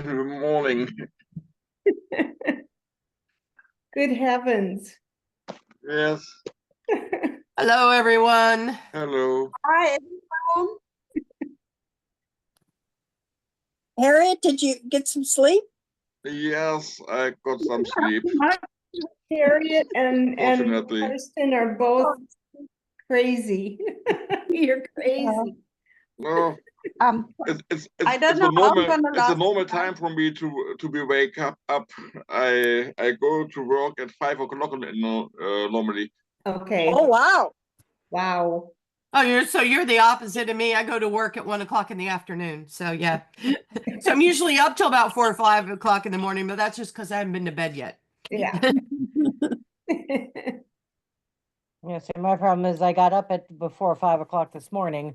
in the morning. Good heavens. Yes. Hello, everyone. Hello. Hi, everyone. Harriet, did you get some sleep? Yes, I got some sleep. Harriet and Fortunately. Kristen are both crazy. You're crazy. No, it's I don't it's know a how I'm normal gonna it's a last normal tonight. time for me to be wake up. I go to work at 5 o'clock normally. Okay. Oh, wow. Wow. Oh, you're the opposite of me. I go to work at 1 o'clock in the afternoon. So yeah. So I'm usually up till about 4 or 5 o'clock in the morning, but that's just because I haven't been to bed yet. Yeah. Yeah, so my problem is I got up at before 5 o'clock this morning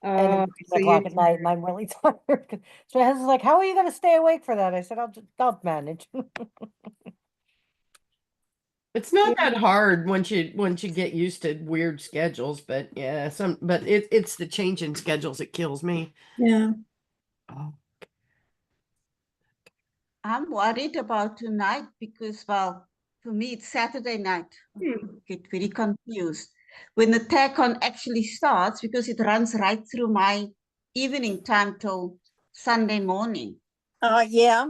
and it's so 8 o'clock at night and I'm really tired. So my husband's like, how are you going to stay awake for that? I said, I'll manage. It's not that hard once you get used to weird schedules, but yeah, it's the change in schedules that kills me. Yeah. Oh. I'm worried about tonight because, well, for me, it's Saturday night. I get very confused when the TACON actually starts because it runs right through my evening time till Sunday morning. Yeah.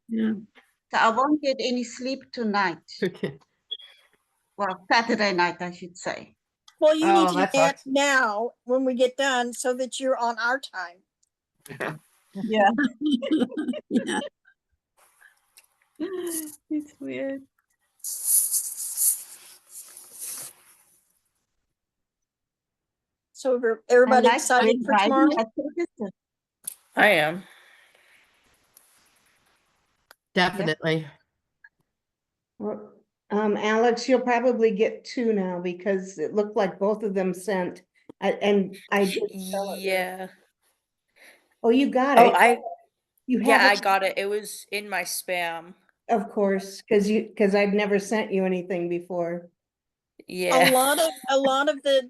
Yeah. So I won't get any sleep tonight. Okay. Well, Saturday night, I should say. Well, you need to that nap sucks. now when we get done so that you're on our time. Yeah. Yeah. It's weird. So everybody I like excited for riding tomorrow? at Pegasus. I am. Definitely. Well, Alex, you'll probably get 2 now because it looked like both of them sent. And I did spell it. Yeah. Oh, you got Oh, it. You have I it, got it. It was in my spam. of course, because I've never sent you anything before. Yeah. A lot of the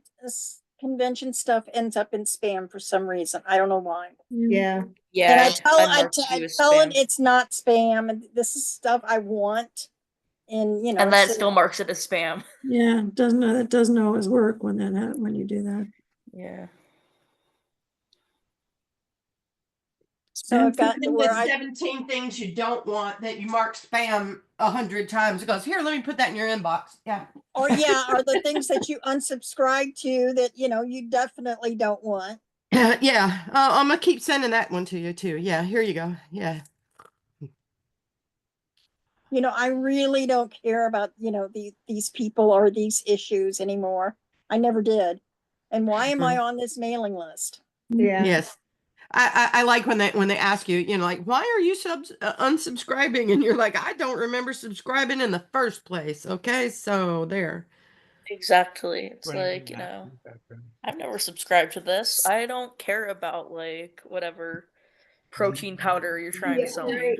convention stuff ends up in spam for some reason. I don't know why. Yeah. Yeah. And I marked you as tell it spam. it's not spam and this is stuff I want. And And that still marks it as spam. Yeah. That doesn't always work when when you do that. Yeah. So I've got The where 17 things you don't want that you mark spam 100 times. It goes, here, let me put that in your inbox. Yeah. or the things that you unsubscribe to that you definitely don't want. Yeah. I'm gonna keep sending that one to you too. Yeah, here you go. Yeah. I really don't care about these people or these issues anymore. I never did. And why am I on this mailing list? Yeah. Yes. I like when they ask you, like, why are you unsubscribing? And you're like, I don't remember subscribing in the first place. Okay, so there. Exactly. It's like, I've never subscribed to this. I don't care about like whatever protein powder you're trying to sell me.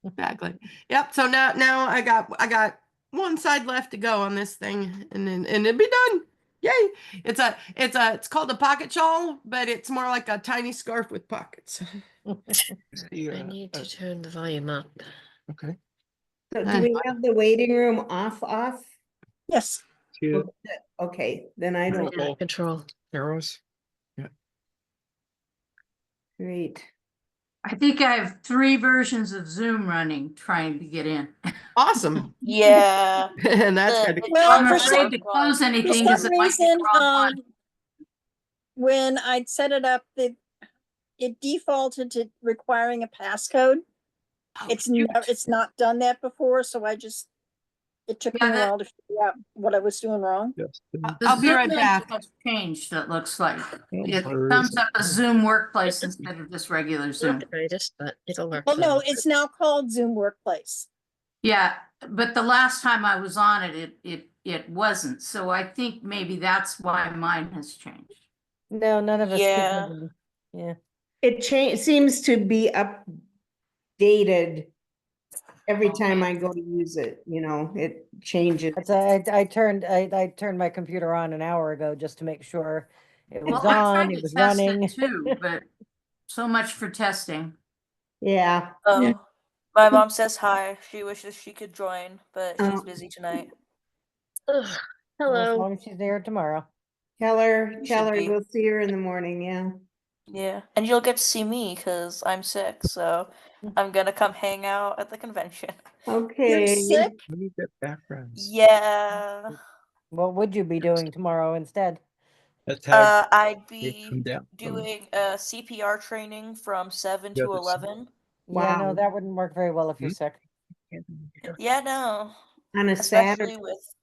Exactly. Yep. So now I got one side left to go on this thing, and it'll be done. Yay! It's called a pocket shawl, but it's more like a tiny scarf with pockets. I need to turn the volume up. Okay. So do we have the waiting room off? Yes. Okay, then I don't. Control. Arrows. Yeah. Great. I think I have 3 versions of Zoom running trying to get in. Awesome. Yeah. And that's good. Well, I'm for afraid to close For anything because some it might be reason, the wrong one. when I'd set it up, it defaulted to requiring a passcode. It's not done that before, so it took me a while to figure out what I was doing wrong. Yes. I'll be right Zoom back. has changed, it looks like. It comes up as Zoom Workplace instead of just regular Zoom. Not the greatest, but it'll work. Well, no, it's now called Zoom Workplace. Yeah, but the last time I was on it wasn't. So I think maybe that's why mine has changed. No, none of us. Yeah. Yeah. It seems to be updated every time I go to use it. It changes. I turned my computer on an hour ago just to make sure it was Well, I on, tried it to was test running. it too, but so much for testing. Yeah. Oh, Yeah. my mom says hi. She wishes she could join, but she's Oh. busy tonight. Ugh, Well, as hello. long as she's there tomorrow. Tell her, Should be. we'll see her in the morning, yeah. Yeah, and you'll get to see me because I'm sick, so I'm gonna come hang out at the convention. You're Okay. sick? We need that backgrounds. Yeah. What would you be doing tomorrow instead? Let's have I'd it come be down from doing CPR training from 7 the to other side. 11. Yeah, no, Wow. that wouldn't work very well if you're Hmm? sick. Yeah, no. On a Saturday. Especially with,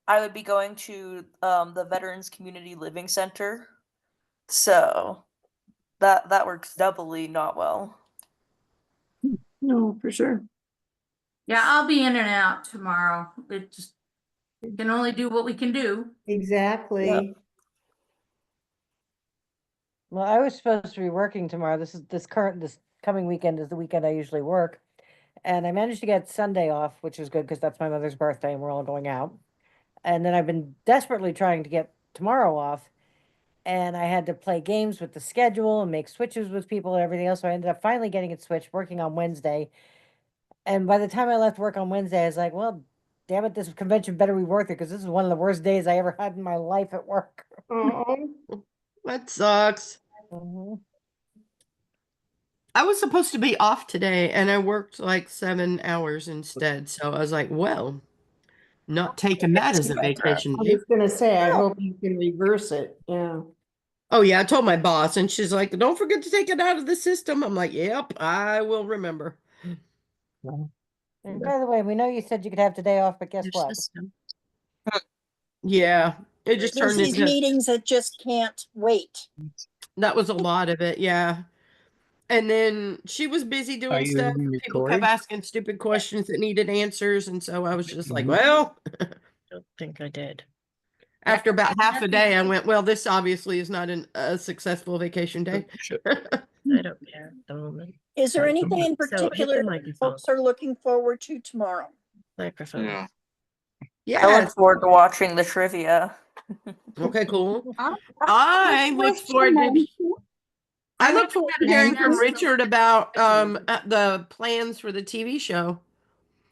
I would be going to the Veterans Community Living Center, so that works doubly not well. No, for sure. Yeah, I'll be in and out tomorrow. It just can only do what we can do. Exactly. Well, I was supposed to be working tomorrow. This coming weekend is the weekend I usually work. And I managed to get Sunday off, which is good because that's my mother's birthday and we're all going out. And then I've been desperately trying to get tomorrow off. And I had to play games with the schedule and make switches with people and everything else. So I ended up finally getting it switched, working on Wednesday. And by the time I left work on Wednesday, I was like, well, damn it, this convention better be worth it because this is one of the worst days I ever had in my life at work. Oh, That sucks. Mhm. I was supposed to be off today and I worked like 7 hours instead. So I was like, well, not taking that as a vacation I day. was gonna say, I hope you can reverse it, yeah. Oh yeah, I told my boss and she's like, don't forget to take it out of the system. I'm like, yep, I will remember. And by the way, we know you said you could have today off, but guess Your what? system. Yeah, it just There's turned these into, meetings that just can't wait. that was a lot of it. Yeah. And then she was busy Are doing you stuff. even People kept recording? asking stupid questions that needed answers. And so I was just like, Mhm. well, Don't think I did. after about half a day, I went, well, this obviously is not a successful vacation day. Sure. I don't care at the moment. Is there anything in So hit particular the that microphone. folks are looking forward to tomorrow? Microphone. Yeah. I look Yes. forward to watching the trivia. Okay, cool. I I look forward to I look forward to hearing from Yes. Richard about the plans for the TV show.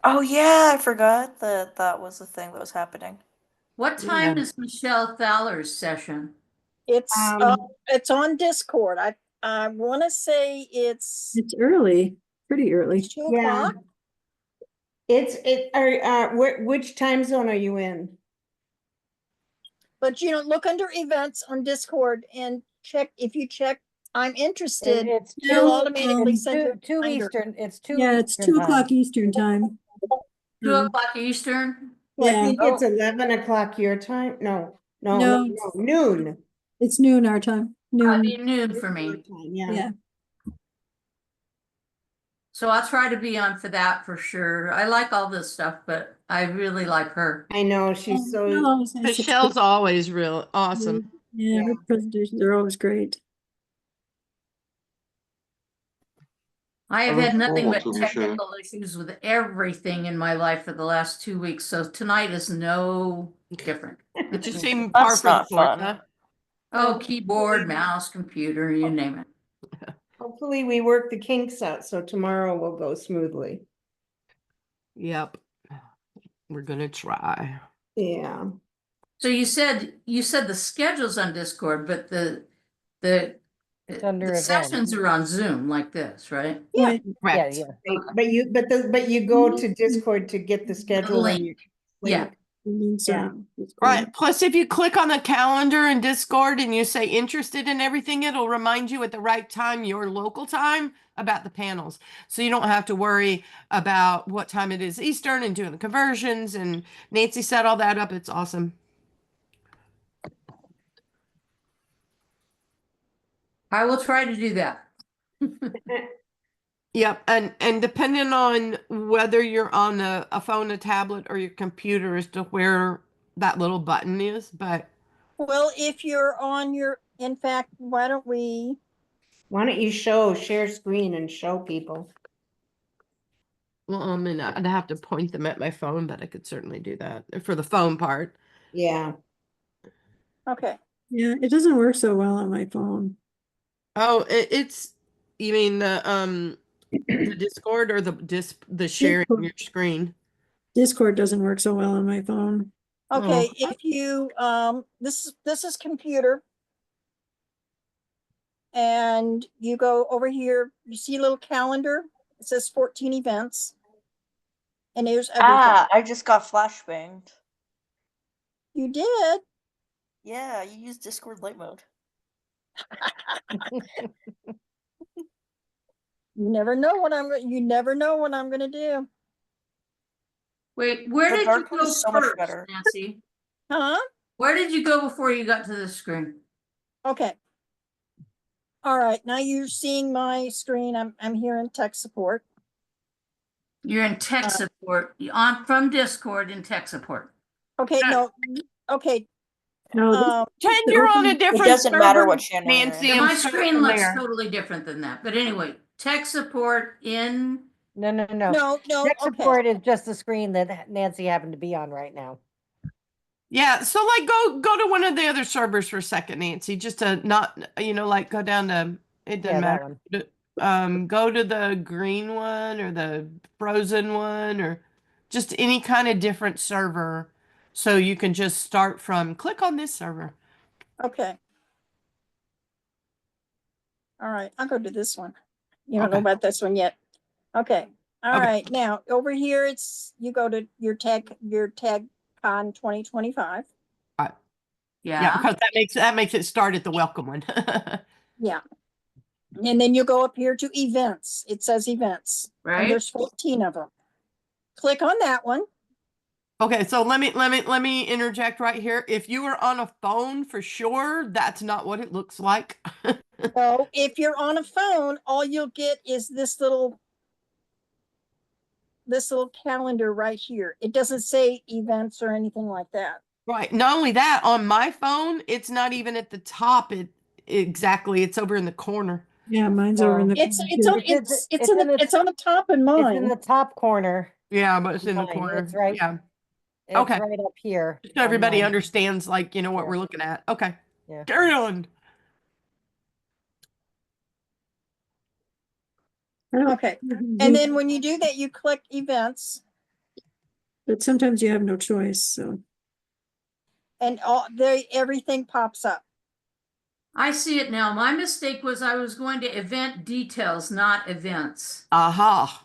Oh yeah, I forgot that that was the thing that was happening. What time Yeah. is Michelle Fowler's session? It's Um, on Discord. I want to say it's It's early, pretty early. 2 Yeah. o'clock. Which time zone are you in? But look under events on Discord and check. If you check, I'm interested. It's It'll two, automatically send you a two reminder. Eastern. It's 2 Yeah, it's Eastern 2 time. o'clock Eastern time. 2 o'clock Eastern? Well, I Yeah. think it's 11 o'clock your time. No, No. noon. It's noon our time. That'd Noon. be noon for Your me. time, yeah. Yeah. So I'll try to be on for that for sure. I like all this stuff, but I really like her. I know, she's so, Oh, it's nice. Michelle's always real awesome. Yeah, her presentations are always great. I have I had look nothing forward but to Michelle. technical issues with everything in my life for the last 2 weeks, so tonight is no different. It just seemed par That's for the not course, fun. huh? Oh, keyboard, mouse, computer, you name it. hopefully we work the kinks out, so tomorrow will go smoothly. Yep. We're gonna try. Yeah. So you said the schedule's on Discord, but the under events. sessions are on Zoom like this, right? Yeah. Right. Yeah, Correct. yeah. Right, but you go to Discord to get the schedule and link. you. Yeah. And then some. It's Right. great. Plus, if you click on the calendar in Discord and you say interested in everything, it'll remind you at the right time, your local time, about the panels. So you don't have to worry about what time it is Eastern and doing the conversions. And Nancy set all that up. It's awesome. I will try to do that. Yep. And depending on whether you're on a phone, a tablet, or your computer as to where that little button is. But Well, if you're on in fact, why don't you share screen and show people? well, I mean, I'd have to point them at my phone, but I could certainly do that for the phone part. Yeah. okay. Yeah, it doesn't work so well on my phone. Oh, it's, you mean the The Discord or the sharing your screen? Discord doesn't work so well on my phone. Okay, if you, this is computer. And you go over here, you see a little calendar, it says 14 events. And there's everything. I just got flashbanged. You did? Yeah, you use Discord light mode. You never know what I'm gonna do. Wait, where The did dark you mode go is so much first, better. Nancy? Huh? Where did you go before you got to the screen? Okay. All right, now you're seeing my screen. I'm here in tech support. You're in tech support. You're on from Discord in tech support. Okay, no, okay. No, Pretend you're on a different It doesn't matter server, what channel you're Nancy. in. My and start screen from looks there. totally different than that. But anyway, tech support in. No. No, Tech okay. support is just the screen that Nancy happened to be on right now. Yeah, so like go to one of the other servers for a second, Nancy, just to not, like go down to, it doesn't Yeah, that matter. Go to the green one or the frozen one or just any kind of different server. So you can just start from, click on this server. Okay. All right, I'll go to this one. You don't know Okay. about this one yet. Okay. All Okay. right, now over here, you go to your TagCon 2025. Yeah, because that makes it start at the welcome one. Yeah. And then you go up here to events. It says events. Right. And there's 14 of them. Click on that one. Okay, so let me interject right here. If you are on a phone, for sure, that's not what it looks like. So if you're on a phone, all you'll get is this little calendar right here. It doesn't say events or anything like that. Right. Not only that, on my phone, it's not even at the top. It's over in the corner. Yeah, mine's over in the. It's on the top in mine. It's in the top corner. Yeah, but it's in the Mine, corner. it's right. Yeah. It's Okay. right up here. So everybody on mine. understands, what Yeah. we're looking at. Okay. Yeah. Carry on. Okay. And then when you do that, you click events. But sometimes you have no choice, so. And everything pops up. I see it now. My mistake was I was going to event details, not events. Aha.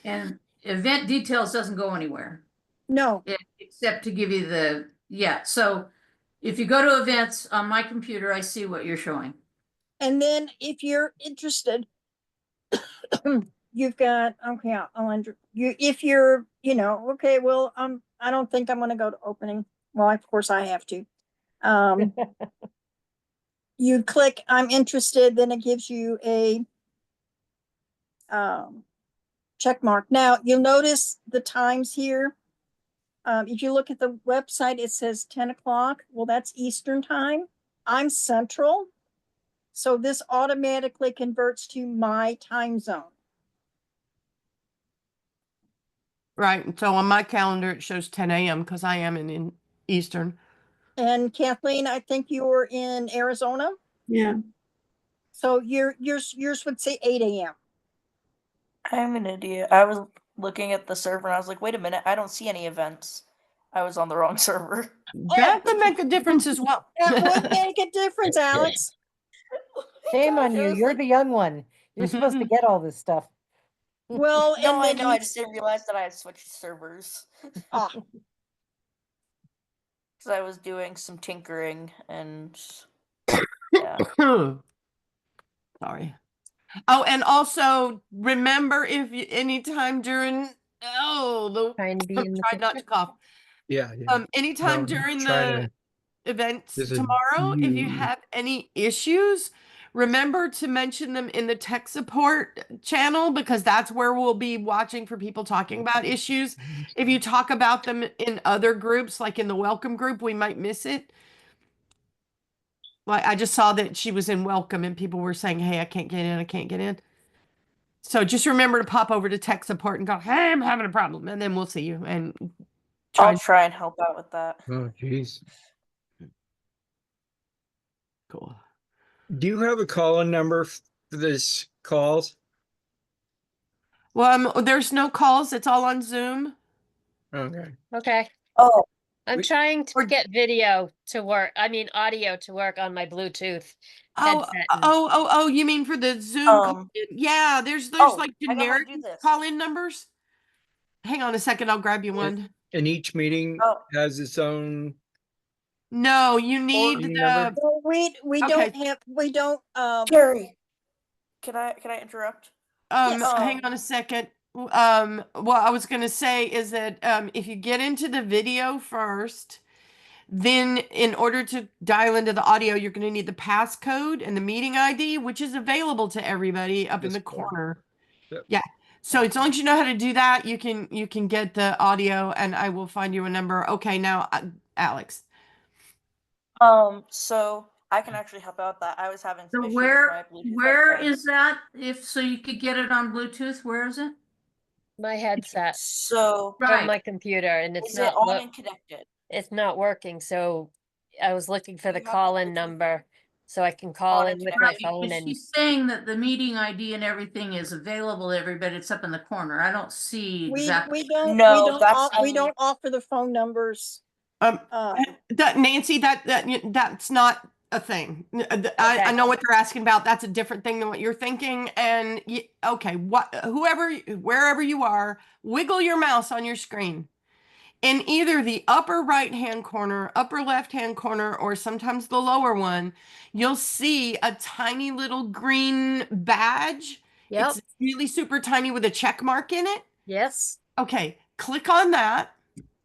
And event details doesn't go anywhere. No. Except to give you so if you go to events on my computer, I see what you're showing. And then if you're interested, you've got, okay, if you're, okay, well, I don't think I'm going to go to opening. Well, of course I have to. You click, I'm interested, then it gives you a check mark. Now you'll notice the times here. If you look at the website, it says 10 o'clock. Well, that's Eastern time. I'm Central. So this automatically converts to my time zone. Right. So on my calendar, it shows 10 a.m. because I am in Eastern. And Kathleen, I think you were in Arizona. Yeah. So yours would say 8 a.m. I'm an idiot. I was looking at the server and I was like, wait a minute, I don't see any events. I was on the wrong server. That could make a difference as well. That would make a difference, Alex. Shame on you. You're the young one. You're supposed to get all this stuff. Well, no, I know. I just didn't realize that I had switched servers. Because I was doing some tinkering and yeah. Sorry. Oh, and also remember anytime during try not to cough. Yeah. Anytime No, during try the to- events There's a tomorrow, if you huge- have any issues, remember to mention them in the tech support channel because that's where we'll be watching for people talking about issues. If you talk about them in other groups, like in the welcome group, we might miss it. Like I just saw that she was in welcome and people were saying, hey, I can't get in. So just remember to pop over to tech support and go, hey, I'm having a problem. And then we'll see you and I'll try and help out with that. Oh, jeez. Cool. Do you have a call-in number for this calls? Well, there's no calls. It's all on Zoom. Okay. Okay. Oh, I'm We- trying to Or- get video to work. I mean, audio to work on my Bluetooth Oh, headset. oh, you mean for the Zoom? Yeah, there's like I know how to generic do this. call-in numbers. Hang on a second, I'll grab you one. And each meeting Oh. has its own No, you need meeting the. number? Well, we Okay. don't, Jerry, can I interrupt? Yes. Hang on a second. What I was gonna say is that if you get into the video first, then in order to dial into the audio, you're gonna need the passcode and the meeting ID, which is available to everybody up in This the one. corner. Yep. Yeah. So as long as you know how to do that, you can get the audio, and I will find you a number. Okay, now Alex. So I can actually help out that. I was having some So issues with my Bluetooth where headphones. is that? If so you could get it on Bluetooth, where is it? My headset So from Right. my computer, and it's is it not on and connected? it's not working. So I was looking for Do the you have the call-in Bluetooth number so I can call on in and with connected? my phone But and she's saying that the meeting ID and everything is available to everybody. It's up in the corner. I don't see exactly. No, that's we don't offer the phone numbers. Nancy, that's not a thing. I know what they're asking about. That's a different thing than what you're thinking. And okay, wherever you are, wiggle your mouse on your screen. In either the upper right-hand corner, upper left-hand corner, or sometimes the lower one, you'll see a tiny little green badge. Yep. It's really super tiny with a check mark in it. Yes. Okay, click on that.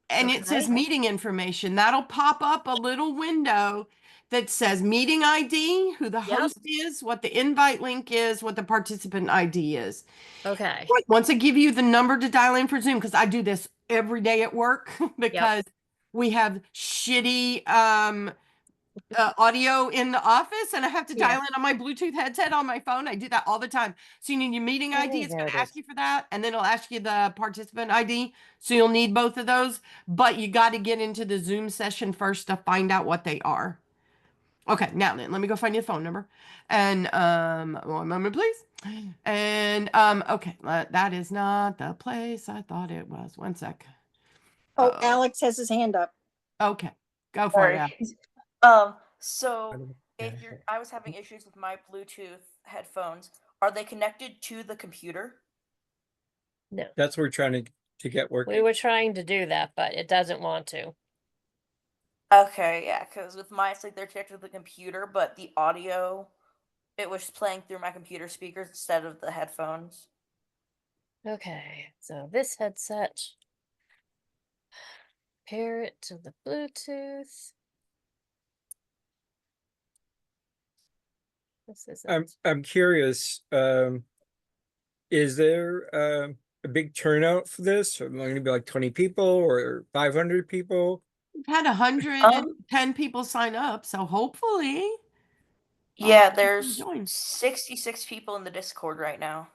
And it says Okay. meeting information. That'll pop up a little window that says meeting ID, who the host is, what the invite link is, what the participant ID is. Okay. Once I give you the number to dial in for Zoom, because I do this every day at work because we have shitty audio in the office, and I have to dial in on my Bluetooth headset on my phone. I do that all the time. So you need your meeting ID. It's going to ask you for that, and then it'll ask you the participant ID. So you'll need both of those, but you got to get into the Zoom session first to find out what they are. Okay, now then, let me go find your phone number. And one moment, please. And okay, that is not the place I thought it was. One sec. Oh, Alex has his hand up. Okay, go for it. So if I was having issues with my Bluetooth headphones. Are they connected to the computer? No. That's what we're trying to get working. We were trying to do that, but it doesn't want to. Okay, yeah, because with mine, it's like they're connected to the computer, but the audio, it was playing through my computer speakers instead of the headphones. Okay, so this headset, pair it to the Bluetooth. This is I'm curious. Is there a big turnout for this? Are there going to be like 20 people or 500 people? We've had 110 people sign up, so hopefully. Yeah, there's 66 people in the Discord right now.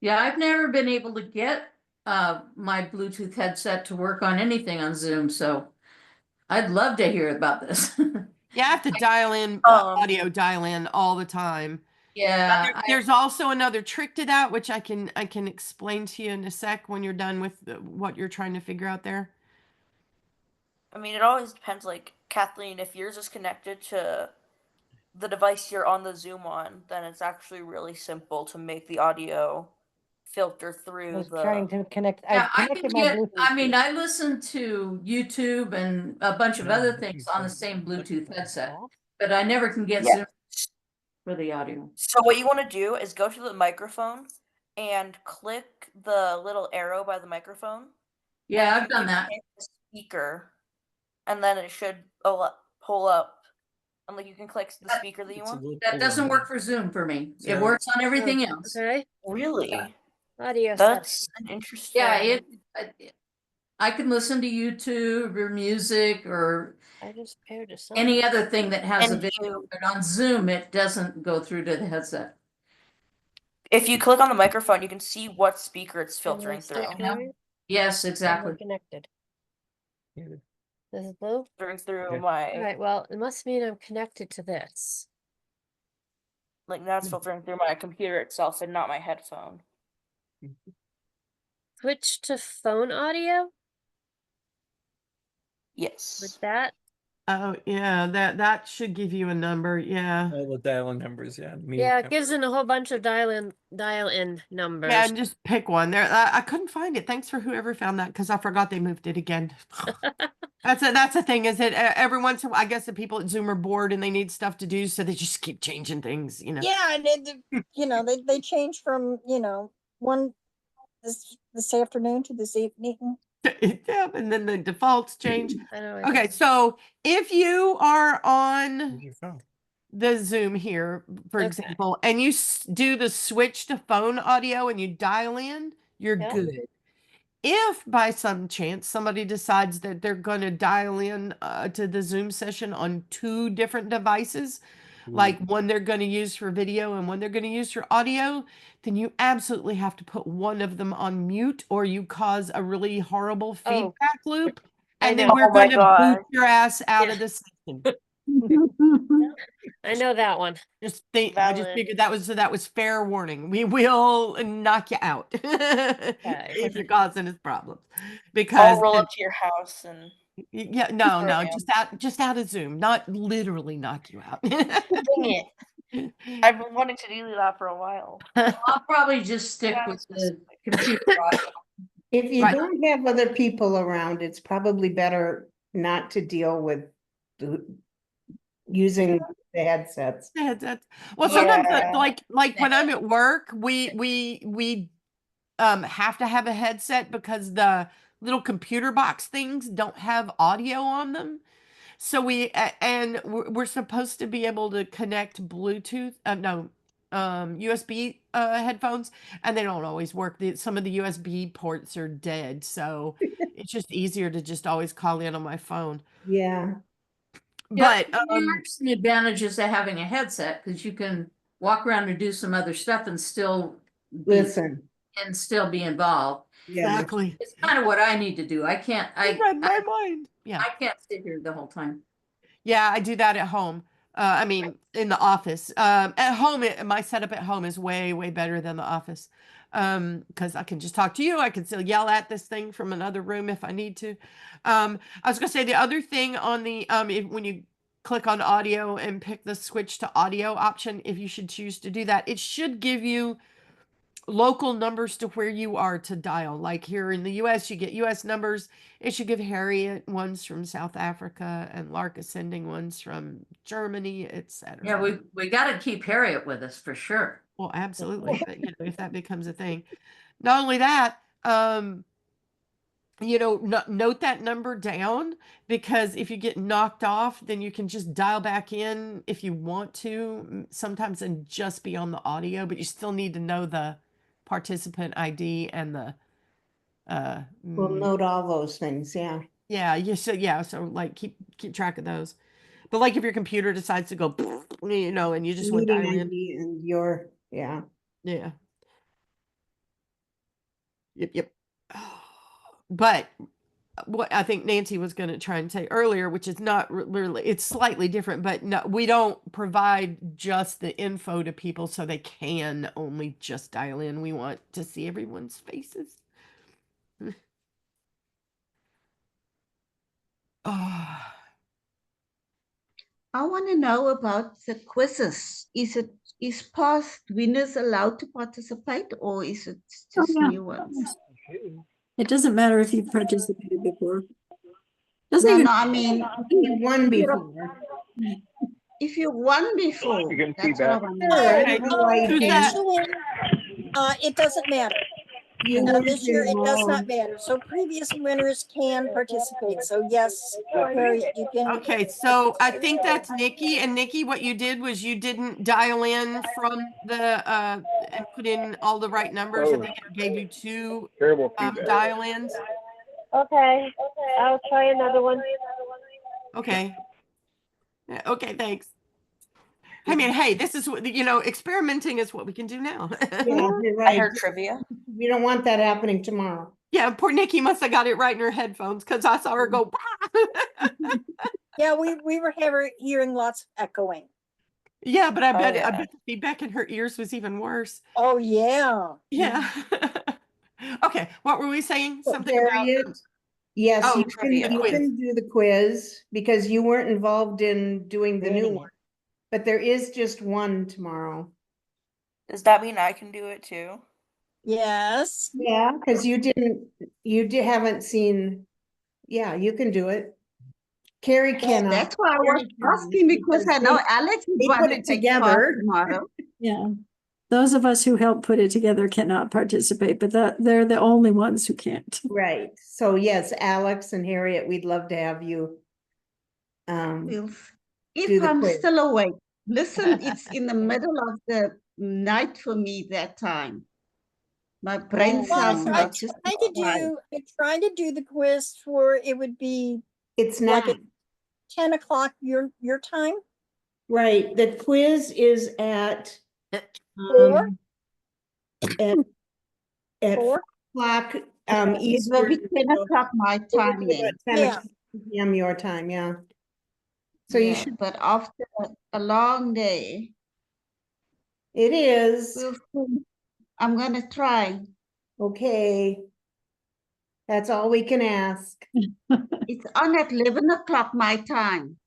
Yeah, I've never been able to get my Bluetooth headset to work on anything on Zoom, so I'd love to hear about this. Yeah, I have to dial in audio dial in all the time. Yeah, there's also another trick to that, which I can explain to you in a sec when you're done with what you're trying to figure out there. I mean, it always depends. Like Kathleen, if yours is connected to the device you're on the Zoom on, then it's actually really simple to make the audio filter through I was trying to connect. Yeah, I've connected my Bluetooth. I listen to YouTube and a bunch of other things on the same Bluetooth headset, but I never can get Zoom for the audio. So what you want to do is go to the microphone and click the little arrow by the microphone. Yeah, I've done that. The speaker, and then it should pull up. And like you can click the speaker that you want. That doesn't work for Zoom for me. It works on everything else. Okay. Really? Yeah. Audio. That's interesting. Yeah, I can listen to YouTube or music or I just paired to something. any other thing that has a And video, but on Zoom it doesn't go through to the headset. If you click on the microphone, you can see what speaker it's Can I filtering still through. hear you? Yes, exactly. We're connected. This is blue? through Yeah. my All right, well, it must mean I'm connected to this. like now it's filtering through my computer itself and not my headphone. Switch to phone audio? With Yes. that? Oh, yeah, that should give you a number. Yeah. All the dial numbers, yeah. Yeah, it gives in a whole bunch of dial-in numbers. Yeah, and just pick one. There, I couldn't find it. Thanks for whoever found that, because I forgot they moved it again. That's the thing, is that every once in a while, I guess the people at Zoom are bored and they need stuff to do, so they just keep changing things, you know. Yeah, and they change from, one this afternoon to this evening. Yeah, and then the defaults change. I know. Okay, so if you are on Where's your phone? the Zoom here, for Okay. example, and you do the switch to phone audio and you dial in, you're Yeah. good. If by some chance somebody decides that they're going to dial in to the Zoom session on two different devices, like one they're going to use for video and one they're going to use for audio, then you absolutely have to put one of them on mute, or you cause a really horrible Oh. feedback loop. I And then know. we're Oh my going to boot God. your ass out Yeah. of the session. I know that one. I just Valid. figured that was fair warning. We will knock you out if you're causing us problems, because I'll roll up to your house and yeah, no, Sure just out of Zoom, not literally knock you out. dang it. I've been wanting to do that for a while. I'll probably just stick Yeah, with it's the computer audio. If you Right. don't have other people around, it's probably better not to deal with using the headsets. Yeah, well, sometimes Yeah. like when I'm at work, we have to have a headset because the little computer box things don't have audio on them. So we're supposed to be able to connect Bluetooth, USB headphones, and they don't always work. Some of the USB ports are dead, so it's just easier to just always call in on my phone. Yeah. But There are some advantages of having a headset, because you can walk around and do some other stuff and still Listen. be involved. Yeah. exactly, It's kind of what I need to do. I can't, you read my mind. Yeah. I can't sit here the whole time. Yeah, I do that at home. I mean, in the office. At home, my setup at home is way, way better than the office. Because I can just talk to you. I can still yell at this thing from another room if I need to. I was gonna say the other thing on the when you click on audio and pick the switch to audio option, if you should choose to do that, it should give you local numbers to where you are to dial. Like here in the US, you get US numbers. It should give Harriet ones from South Africa and Lark Ascending ones from Germany, etc. Yeah, we got to keep Harriet with us for sure. Well, absolutely. But, if that becomes a thing. Not only that, note that number down, because if you get knocked off, then you can just dial back in if you want to sometimes and just be on the audio, but you still need to know the participant ID and the We'll note all those things, yeah. so like keep track of those. But like if your computer decides to go and you just want to Meeting dial in. ID and your, yeah. Yeah. Yep. But what I think Nancy was going to try and say earlier, which is not really, it's slightly different, but no, we don't provide just the info to people so they can only just dial in. We want to see everyone's faces. Oh. I want to know about the quizzes. Is past winners allowed to participate, or is it just yeah. new ones? It doesn't matter if you've participated before. No, I mean, You won before. if you won before, You can that's what I want to Sure, know. I don't know why you Who's can't. Actually, it doesn't matter. You This year, it does not enrolled. matter. So previous winners can participate. So yes, Harriet, you can. Okay, so I think that's Nikki. And Nikki, what you did was you didn't dial in from the and put in all the right numbers. I think it gave you two Terrible feedback. dial-ins. Okay, I'll try another one. Okay. Yeah, okay, thanks. I mean, hey, this is what experimenting is what we can do now. Yeah, you're I right. heard trivia. We don't want that happening tomorrow. Yeah, poor Nikki must have got it right in her headphones because I saw her go. Yeah, we were hearing lots of echoing. Yeah, but I bet yeah. the feedback in her ears was even worse. Oh, yeah. Yeah. Okay, what were we saying? Something Harriet, about yes, oh, you trivia can quiz. do the quiz because you weren't involved in doing the new Creating it. one. But there is just one tomorrow. Does that mean I can do it too? Yes. Yeah, because haven't seen, yeah, you can do it. Carrie cannot. That's why I was Carrie cannot asking, because I know Alex is they going put to it take part together. tomorrow. Yeah. Those of us who helped put it together cannot participate, but they're the only ones who can't. Right. So yes, Alex and Harriet, we'd love to have you. We'll Do If the I'm quiz. still awake. Listen, it's in the middle of the night for me that time. My brain Oh, cells Well, are just I tried to do the quiz for, it would be It's like not. at 10 o'clock your time. Right. The quiz is at 4? at 4? 4 o'clock it will be Eastern. 10 o'clock my It would time be about then. 10 Yeah. p.m. your time, yeah. So you Yeah, should. but after a long day, It is. we'll see. I'm going to try. Okay. That's all we can ask. It's on at 11 o'clock my time.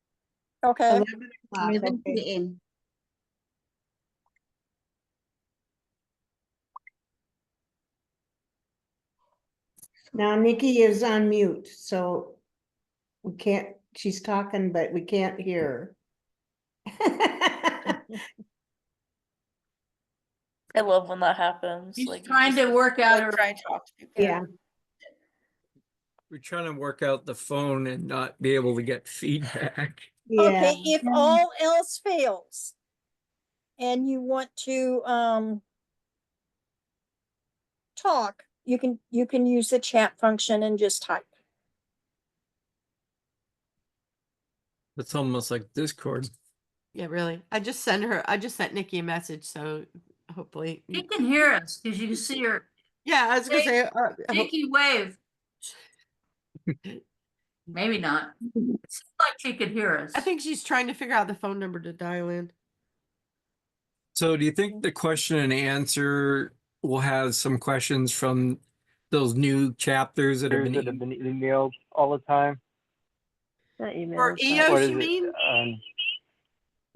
Okay. 11 o'clock. 11 Okay. p.m. Now Nikki is on mute, so we can't, she's talking, but we can't hear her. I love when that happens. He's Like, you trying just, to work out like, a try and talk to people. Yeah. We're trying to work out the phone and not be able to get feedback. Yeah. Okay, if all else fails and you want to talk, you can use the chat function and just type. It's almost like Discord. Yeah, really. I just sent Nikki a message, so hopefully. She can hear us because you can see her. Yeah, I was gonna say. Nikki wave. Maybe not. It seems like she could hear us. I think she's trying to figure out the phone number to dial in. So do you think the question and answer will have some questions from those new chapters that have been emailed all the time? Not email. For EOS, you mean?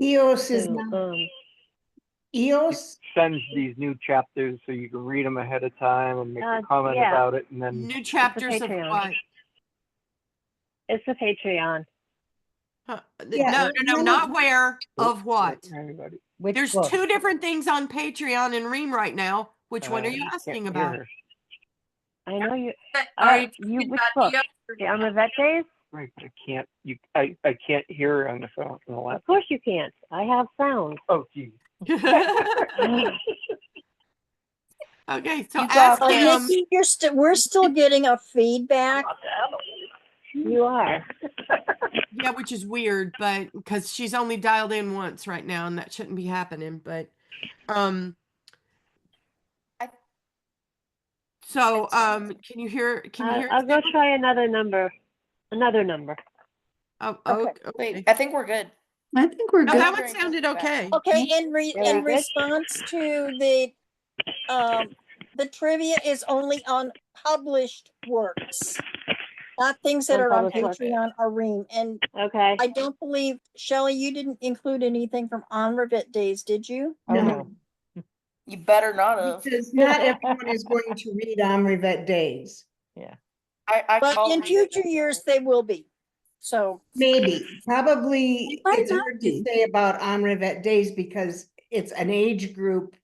EOS is not. EOS sends these new chapters so you can read them ahead of time and make a comment yeah. about it, and then New chapters of Patreon. what? It's the Patreon. Yeah, No, not where, of what? everybody. There's book? 2 different things on Patreon and Ream right now. Which one are you can't asking hear about? her. I know you. Are you You talking which about book? The On the Vet Days? Right, but I can't hear her on the phone. On the laptop. Of course you can't. I have sound. Oh, geez. Okay, so You ask got him. Nikki, we're still getting a feedback. You are. Yeah, which is weird, but because she's only dialed in once right now, and that shouldn't be happening. But, so can you hear? Can you hear? I'll go try another number. Another number. Oh, Okay. Wait, I think we're good. I think we're No, good. that one sounded okay. Okay, in Very good. response to the trivia is only on published works, not things that are on Unpublished work. Patreon or Ream. And Okay. I don't believe, Shelley, you didn't include anything from On Rivet Days, did you? Oh, No. You better not have. Because not everyone is going to read Omrivet Days. Yeah. I But call in it future years, they will be. So Maybe, probably, It might it's not hard be. to say about Omrivet Days because it's an age group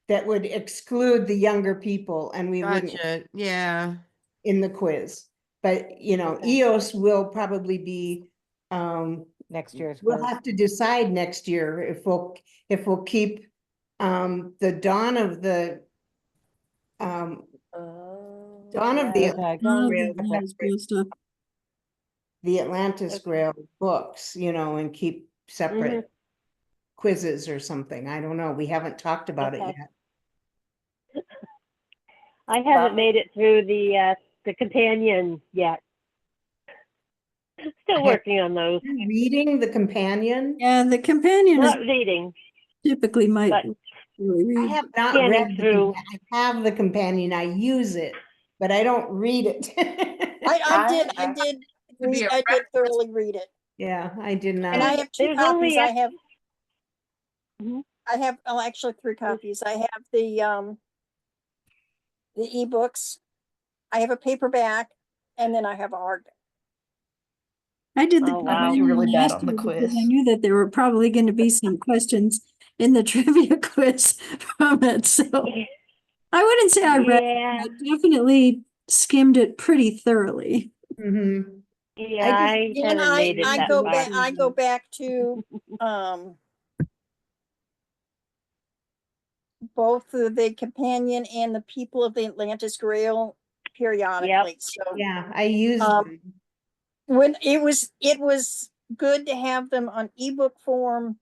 that would exclude the younger people and we wouldn't Gotcha. Yeah. in the quiz. But, you know, Okay. EOS will probably be, Next year's we'll quiz. have to decide next year if we'll keep the Dawn of the Dawn of the Okay. Grail, Stuff. the Atlantis Grail books, you know, and keep separate quizzes or something. I don't know. We haven't talked about it Okay. yet. I haven't made it through the companion yet. Still working on those. Reading the companion? Yeah, the companion is Not reading, typically might but really I read. have not scanning read through. I have the companion. I use it, but I don't read it. I did thoroughly read it. Yeah, I did not. And I have two There's copies. only I have, Mhm. actually 3 copies. I have the ebooks. I have a paperback, and then I have a hardback. I did the Oh, wow. companion You're really bad last on the year because quiz. I knew that there were probably going to be some questions in the trivia quiz from it. So I wouldn't say I read Yeah. it, but I definitely skimmed it pretty thoroughly. Mhm. Yeah, I just- I And haven't made it I that go far. back. I go back to both the companion and the People of the Atlantis Grail periodically. So Yeah, I use them. when it was good to have them on ebook form,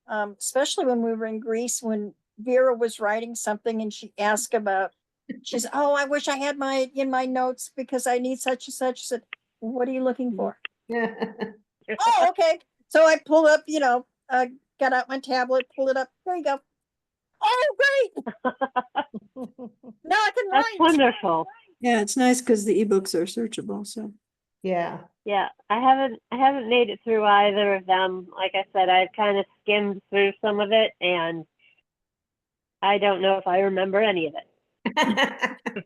especially when we were in Greece, when Vera was writing something and she asked about, she's, oh, I wish I had in my notes because I need such and such. I said, what are you looking for? Oh, okay. So I pull up, got out my tablet, pull it up. There you go. Oh, great. Now I can That's write. wonderful. Yeah, it's nice because the ebooks are searchable. So Yeah. Yeah, I haven't made it through either of them. Like I said, I've kind of skimmed through some of it, and I don't know if I remember any of it.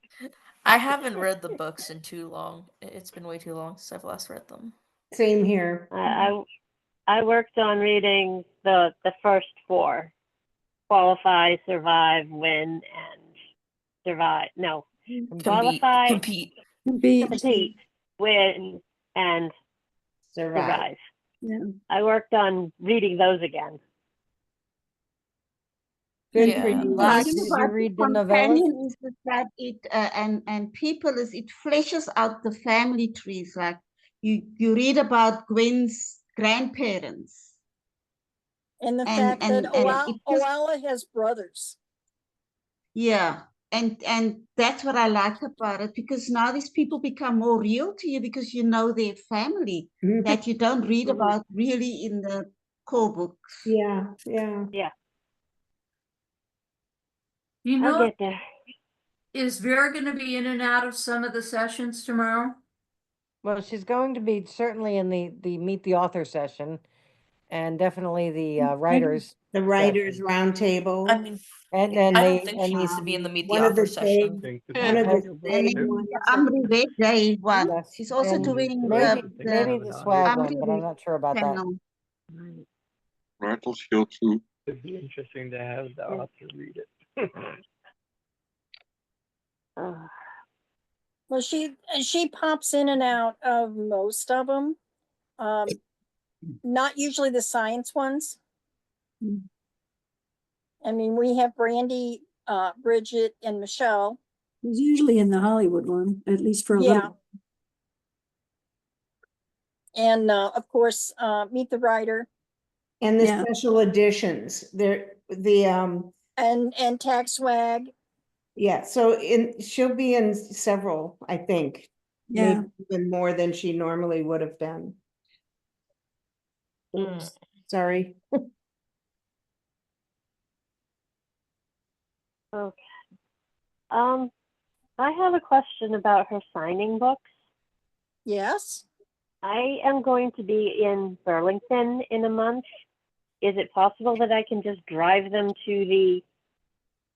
I haven't read the books in too long. It's been way too long since I've last read them. Same here. I worked on reading the first 4: qualify, survive, win, and survive. No, qualify, Compete. compete, win, and Survive. survive. yeah, I worked on reading those again. Good Yeah, for you. Nice Did you about read the the novellas? companion is that it and people is it fleshes out the family trees. Like you read about Gwen's grandparents. And the And- fact and- that and it just- Oala has brothers. Yeah. And that's what I like about it, because now these people become more real to you because you know their family that you don't read about really in the core books. Yeah, yeah. Yeah, You I'll know, get there. is Vera going to be in and out of some of the sessions tomorrow? Well, she's going to be certainly in the meet the author session, and definitely the writers. The writers roundtable. I mean, And then I they don't think she needs to be in the Meet the one of Author the session. One of the And big then ones. the Amri Day one. Yes, She's also and doing maybe the the swag one, Amri but I'm not sure about that. channel. Rattle Shield too. It'd be interesting to have the author read it. Well, she pops in and out of most of them. Not usually the science ones. I mean, we have Brandy, Bridget, and Michelle. it's usually in the Hollywood one, at least for a Yeah. little. And of course, Meet the Writer And the Yeah. special editions, and Tag Swag. yeah, so she'll be in several, I think. Yeah. Maybe even more than she normally would have been. Oops, sorry. Okay. I have a question about her signing books. Yes. I am going to be in Burlington in a month. Is it possible that I can just drive them to the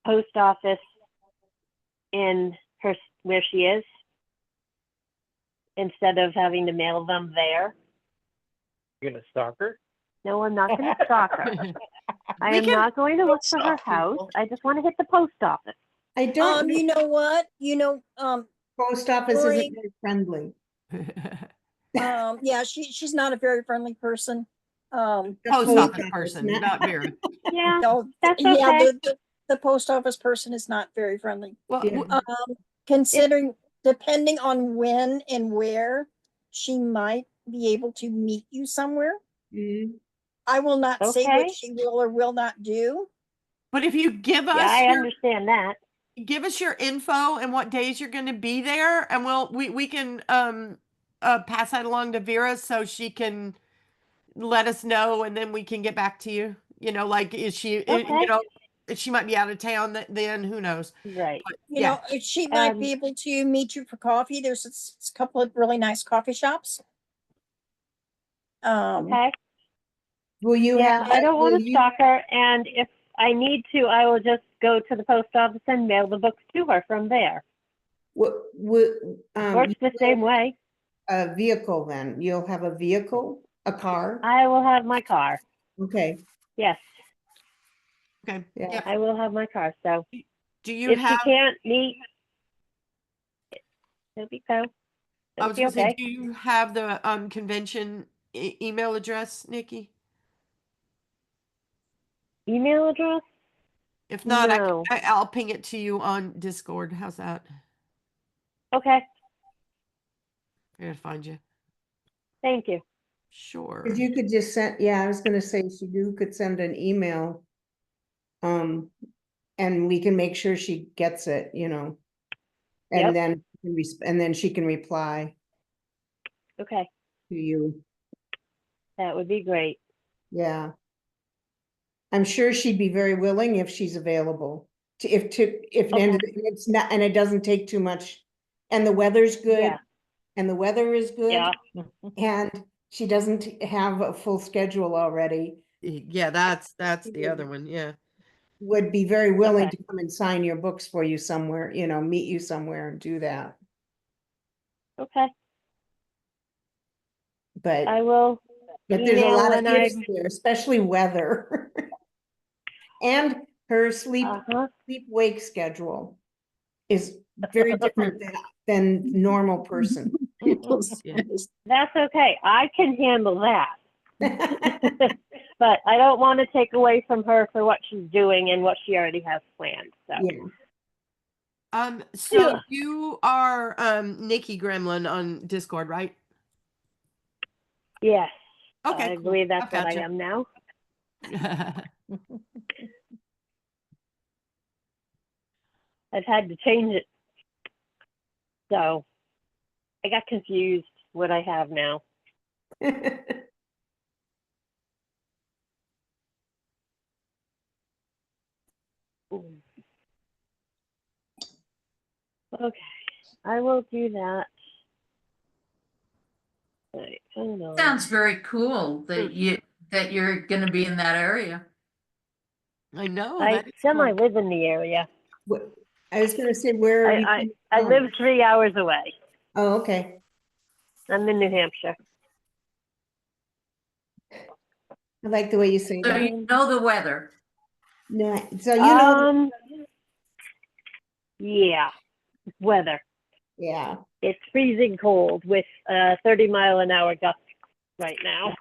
post office in where she is, instead of having to mail them there? You gonna stalk her? No, I'm not going to stalk her. I am can not going to look for her stalk house. people. I just want to hit the post office. I don't, You know what? post office Lori- isn't very friendly. Yeah, she's not a very friendly person. The Post office person, not Vera. Yeah, No, that's yeah, okay. the post office person is not very friendly. Well, Yeah. Considering, depending on when and where, she might be able to meet you somewhere. Mhm. I will not say Okay. what she will or will not do. but if you give us Yeah, I your understand that. give us your info and what days you're going to be there, and we can pass that along to Vera so she can let us know, and then we can get back to you. You know, like is she Okay. she might be out of town then who knows. Right. But, You yeah. know, if she might Um, be able to meet you for coffee, there's a couple of really nice coffee shops. Okay. Will you Yeah, have, I don't want will to you- stalk her, and if I need to, I will just go to the post office and mail the books to her from there. Works the same way. A vehicle then, you'll have a vehicle, a car? I will have my car. Okay, Yes, Okay. Yeah. Yeah. I will have my car. So Do you if have? she can't meet, it'll be so. I It'll was be going to say, okay. do you have the convention email address, Nikki? Email address? If not, No. I'll ping it to you on Discord. How's that? Okay. I gotta find you. Thank you. Sure. if you could just send, yeah, I was gonna say, you could send an email. And we can make sure she gets it, you know. And Yep. then, and then she can reply Okay. to you, That would be great. yeah. I'm sure she'd be very willing if she's available, if Okay. and it's not, and it doesn't take too much. And the weather's good, Yeah. and the weather is good, Yeah. and she doesn't have a full schedule already, Yeah, that's the other one. Yeah. would be very willing Okay. to come and sign your books for you somewhere, you know, meet you somewhere and do that, Okay. but I will there's a email lot of when ifs there, especially weather. And her sleep wake schedule is very different than normal person. That's okay. I can handle that. But I don't want to take away from her for what she's doing and what she already has planned. So Yeah. So Yeah. you are Nikki Gremlin on Discord, right? Yes. Okay, I cool. believe that's I what I gotcha. am now. I've had to change it. So I got confused what I have now. Okay, I will do that. Right, hang on. Sounds very cool that you're going to be in that area. I know. I That is semi cool. live in the area. I was gonna say, where are you? I live 3 hours away. Oh, okay. I'm in New Hampshire. I like the way you say So that. you know the weather. No, so you know, Yeah, weather. yeah. It's freezing cold with 30-mile-an-hour gusts right now.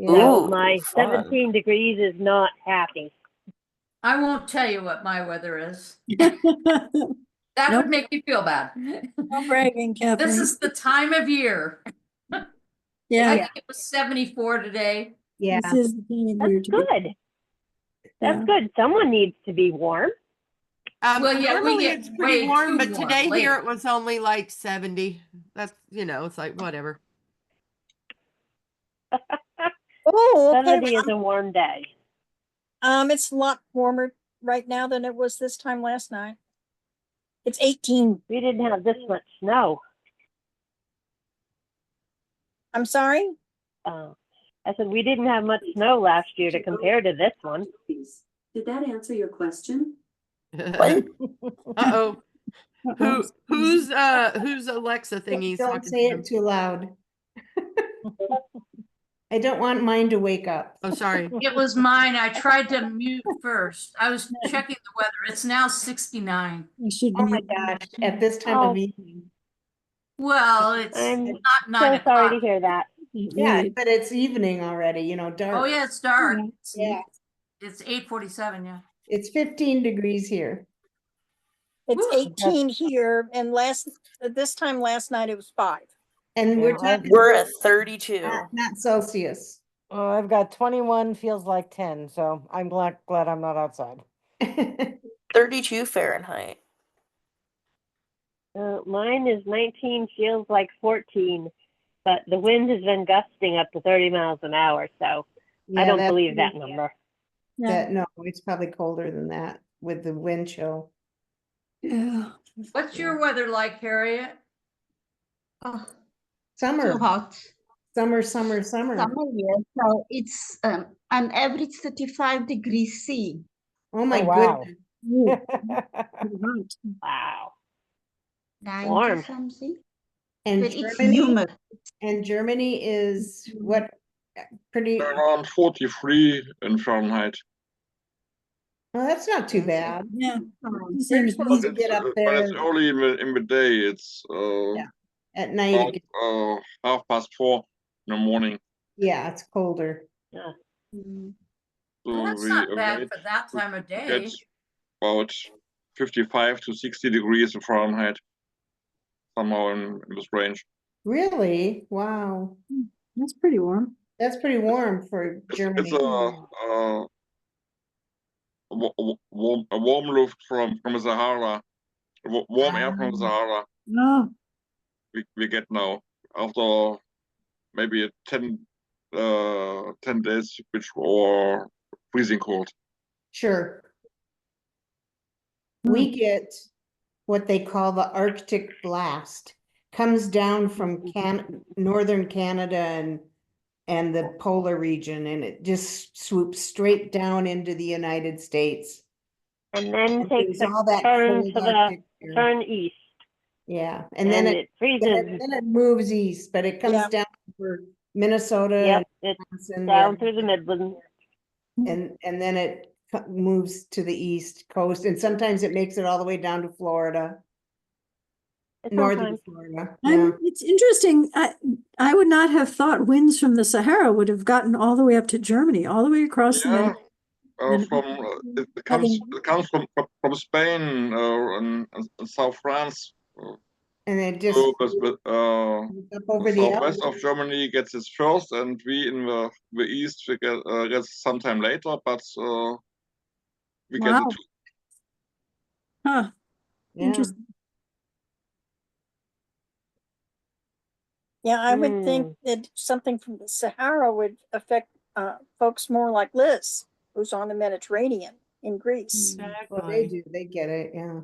So my 17 degrees is not happy. I won't tell you what my weather is. That would make you feel bad. No bragging, Catherine. This is the time of year. Yeah. I think it was 74 today. Yeah. This is the time of year That's to be- good. That's Yeah. good. Someone needs to be warm. Well, yeah, we Normally get it's pretty way warm, too but warm today here later. it was only like 70. That's, you know, it's like whatever. Oh, okay. 70 is a warm day. It's a lot warmer right now than it was this time last night. It's 18. We didn't have this much snow. I'm sorry? I said we didn't have much snow last year to compare to this one. Did that answer your question? Uh-oh. Who's Alexa thingy's Don't talking say to it too loud. I don't want mine to wake up. Oh, sorry. It was mine. I tried to mute first. I was checking the weather. It's now 69. You should Oh my mute. gosh, at this time of evening. Well, it's I'm not so 9 sorry o'clock. to hear that. Yeah, but it's evening already, you know, dark. Oh, yeah, it's dark. Yeah, It's 8:47, yeah. it's 15 degrees here. It's Woo. 18 here, and this time last night it was 5. And we're Yeah, talking. We're at 32. Not Celsius. I've got 21, feels like 10, so I'm glad I'm not outside. 32 Fahrenheit. Mine is 19, feels like 14, but the wind has been gusting up to 30 miles an hour, so I don't that's believe that pretty- number. no, it's probably colder than that with the wind chill. Yeah. What's your weather like, Harriet? Oh, Summer, too hot. summer. Summer here, so it's on average 35 degrees C. Oh my Oh, wow. goodness. Wow. 90 Warm. something. And But it's Germany, humid. and Germany is what, pretty, Around 43 in Fahrenheit. well, that's not too bad. Yeah. Um, Same We're as supposed me. to get up But there it's early in the day. It's at night. about 4:30 in the morning. Yeah, it's colder. Yeah. Well, So that's we not bad wait for that time of to day. get about 55 to 60 degrees in Fahrenheit. Somehow in this range. Really? Wow. That's pretty warm. That's pretty warm for It's Germany. a warm luft from the Sahara, warm air from the Sahara. Oh, We get now after maybe 10 days, which were freezing cold. Sure. We get what they call the Arctic blast. Comes down from northern Canada and the polar region, and it just swoops straight down into the United States. And then takes There's all that turn cold to the Arctic air. turn east. Yeah, and then it freezes. then it moves east, but it comes Yeah. down for Minnesota Yep, it's and Wisconsin, down through the Midlands. and then it moves to the east coast, and sometimes it makes it all the way down to Florida, northern Sometimes. Florida. Yeah, it's interesting. I would not have thought winds from the Sahara would have gotten all the way up to Germany, all the way across the Yeah, Mediterranean. it comes from Spain and South France. and it just So, up over the southwest Alps. of Germany gets it first, and we in the east we get sometime later, but we get it Wow. too. Huh. Yeah. Interesting. Yeah, I would think that something from the Sahara would affect folks more like Liz, who's on the Mediterranean in Greece. Well, they do. They get it. Yeah.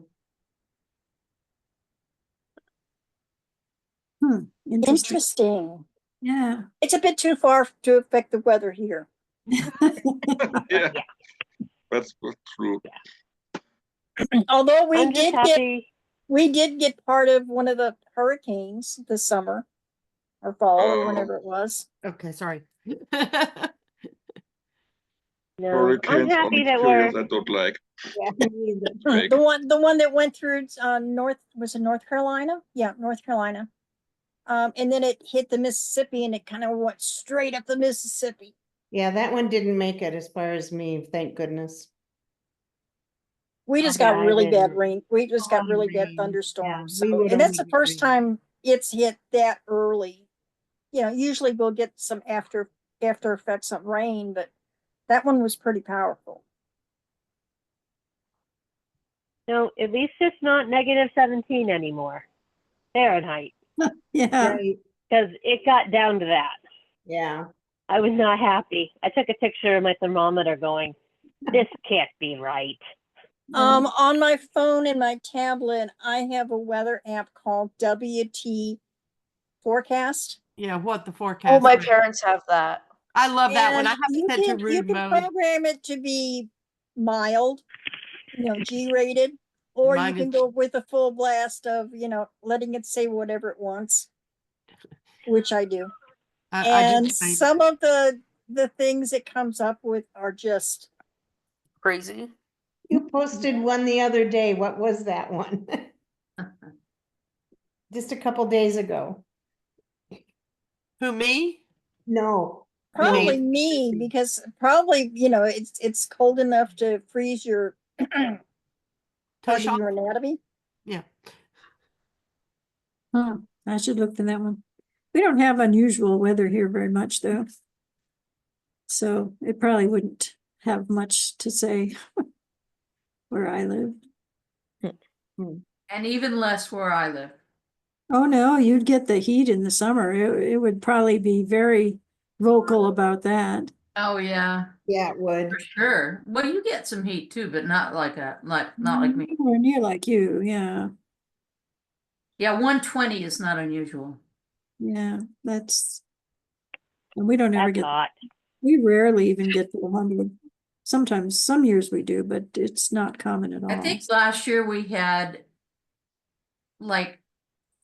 Interesting. Yeah. It's a bit too far to affect the weather here. Yeah, that's true. Although I'm just happy. we did get part of one of the hurricanes this summer or fall or whenever it was. Okay, sorry. No, I'm Hurricanes are happy that we're materials I don't like. Yeah. The one that went through North Carolina? Yeah, North Carolina. And then it hit the Mississippi and it kind of went straight up the Mississippi. Yeah, that one didn't make it as far as me, thank goodness. We just Yeah, got I really bad didn't. rain. We just got really bad Rain. thunderstorms. Yeah, we So, would and that's only the get first rain. time it's hit that early. You know, usually we'll get some after effects of rain, but that one was pretty powerful. No, at least it's not -17 anymore. Fahrenheit. Yeah. Right. Because it got down to that. Yeah. I was not happy. I took a picture of my thermometer going, this can't be right. On my phone and my tablet, I have a weather app called WT Forecast. Yeah, what the forecast? Oh, my parents have that. I love that one. I And have it set to you rude can mode. program it to be mild, G-rated, or Mine you can is- go with a full blast of, letting it say whatever it wants, which I do. I And just made- some of the things it comes up with are just Crazy. You posted one the other day. What was that one? Just a couple days ago. Who, me? No. probably No. me, because probably, it's cold enough to freeze your part of Tosha? your anatomy. Yeah. Huh. I should look for that one. We don't have unusual weather here very much, though. So it probably wouldn't have much to say. where I live. And even less where I live. Oh, no, you'd get the heat in the summer. It would probably be very vocal about that. Oh, yeah, Yeah, it would. for sure. Well, you get some heat too, but not like not like me. Nowhere near like you, yeah. Yeah, 120 is not unusual. Yeah, and we don't ever That's get, hot. we rarely even get to 100. Sometimes, some years we do, but it's not common at all. I think last year we had like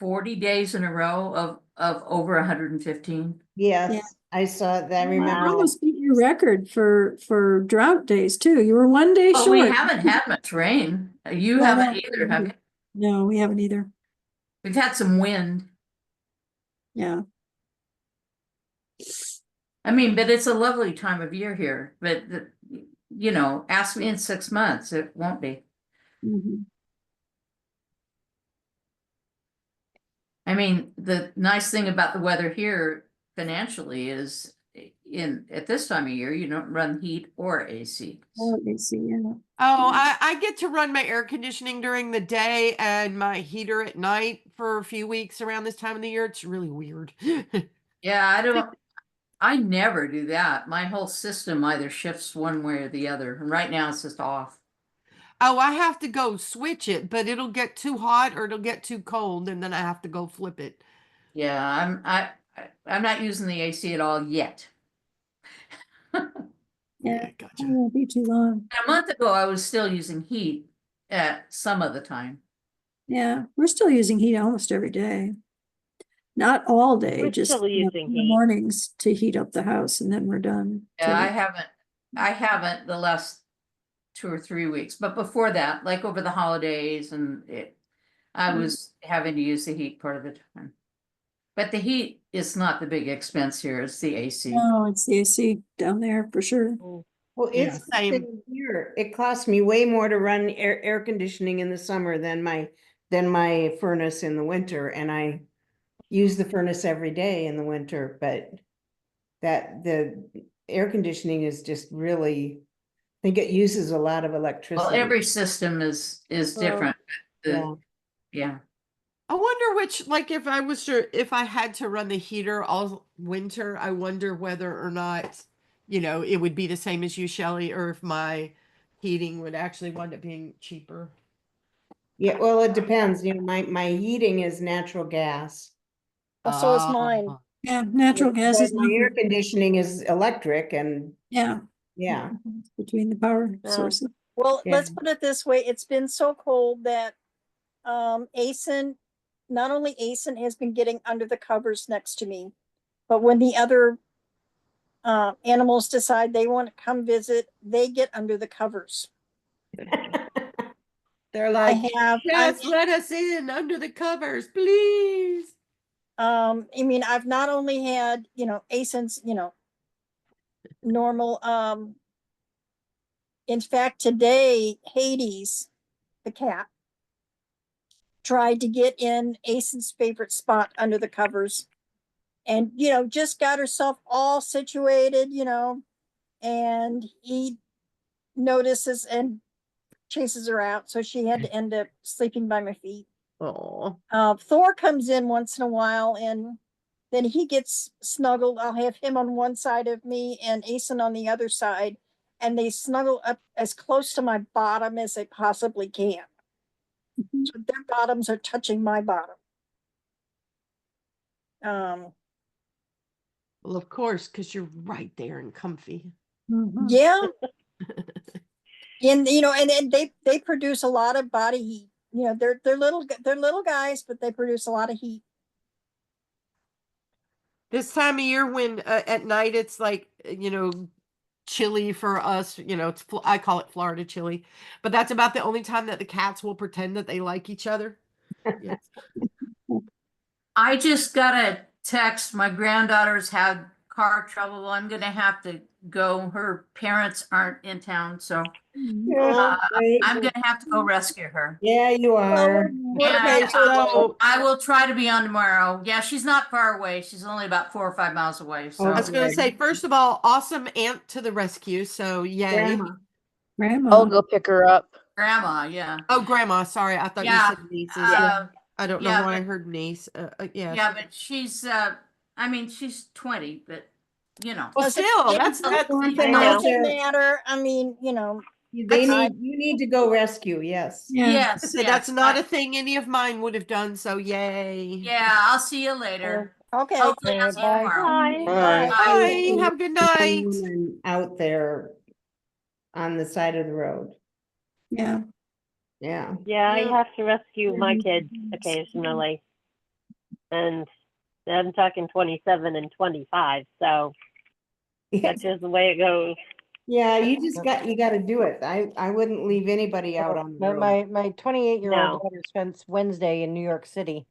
40 days in a row of over 115. Yes, Yeah. I saw that. I You remember. Wow. almost beat your record for drought days too. You were 1 day But short. we haven't had much rain. You No, haven't no, either, have you? No, we haven't either. We've had some wind. Yeah. I mean, but it's a lovely time of year here. But you know, ask me in 6 months, it won't be. Mhm. I mean, the nice thing about the weather here financially is at this time of year, you don't run heat or AC. Oh, I see, yeah. Oh, I get to run my air conditioning during the day and my heater at night for a few weeks around this time of the year. It's really weird. Yeah, I never do that. My whole system either shifts one way or the other. And right now it's just off. Oh, I have to go switch it, but it'll get too hot or it'll get too cold, and then I have to go flip it. Yeah, I'm not using the AC at all yet. Yeah, it gotcha. won't be too long. A month ago, I was still using heat at some of the time. Yeah, we're still using heat almost every day. Not all day, We're just still you know, using in the heat. mornings to heat up the house and then we're done. Yeah, I haven't the last 2 or 3 weeks, but before that, like over the holidays I was having to use the heat part of the time. But the heat is not the big expense here, it's the AC. No, it's the AC down there for sure. Well, Yeah, it's same. same here. It costs me way more to run air conditioning in the summer than my furnace in the winter, and I use the furnace every day in the winter, but the air conditioning is just really, I think it uses a lot of Well, electricity. every system is different. Yeah. Yeah. I wonder which, like, if I had to run the heater all winter, I wonder whether or not, it would be the same as you, Shelley, or if my heating would actually wind up being cheaper. Yeah, well, it depends. My heating is natural gas. Well, so is mine. Ah. Yeah, natural gas But is my air not, conditioning is electric, and yeah, yeah. between the power Yeah. sources. Well, Yeah. let's put it this way. It's been so cold that Asen, not only Asen has been getting under the covers next to me, but when the other animals decide they want to come visit, they get under the covers. They're I like, have, yes, let us in under the covers, please. I mean, I've not only had, Asen's, normal, in fact, today, Hades, the cat, tried to get in Asen's favorite spot under the covers and, just got herself all situated, and he notices and chases her out. So she had to end up sleeping by my feet. Oh, Thor comes in once in a while and then he gets snuggled. I'll have him on one side of me and Asen on the other side. And they snuggle up as close to my bottom as they possibly can. So their bottoms are touching my bottom. well, of course, because you're right there and comfy. Yeah. And they produce a lot of body heat. They're little guys, but they produce a lot of heat. This time of year when at night it's like, chilly for us, I call it Florida chilly, but that's about the only time that the cats will pretend that they like each other. Yes. I just got a text. My granddaughter's had car trouble. I'm gonna have to go. Her parents aren't in town, so I'm gonna have to go rescue her. Yeah, you are. Okay, so I will try to be on tomorrow. Yeah, she's not far away. She's only about 4 or 5 miles away. So I was going to say, first of all, awesome aunt to the rescue. So yay. Grandma. Grandma. I'll go pick her up. Grandma, yeah. Oh, grandma, sorry, I thought Yeah, you said nieces. uh, I don't know yeah, why I but- heard niece. Yes. Yeah, but she's, I mean, she's 20, but, you know. Well, still, that's Want It them out doesn't there. matter. I mean, you know, You I- need to go rescue, yes. Yeah. Yes, so that's not I- a thing any of mine would have done. So yay. Yeah, I'll see you later. okay. Hopefully I'll see you Bye. tomorrow. Bye. Bye. Bye. Have a good night. And out there on the side of the road. Yeah. Yeah. Yeah, I Yeah. have to rescue my kids occasionally. And I'm talking 27 and 25, so that's just the way it goes. Yeah, you got to do it. I wouldn't leave anybody out on the road. My 28-year-old No. daughter spent Wednesday in New York City.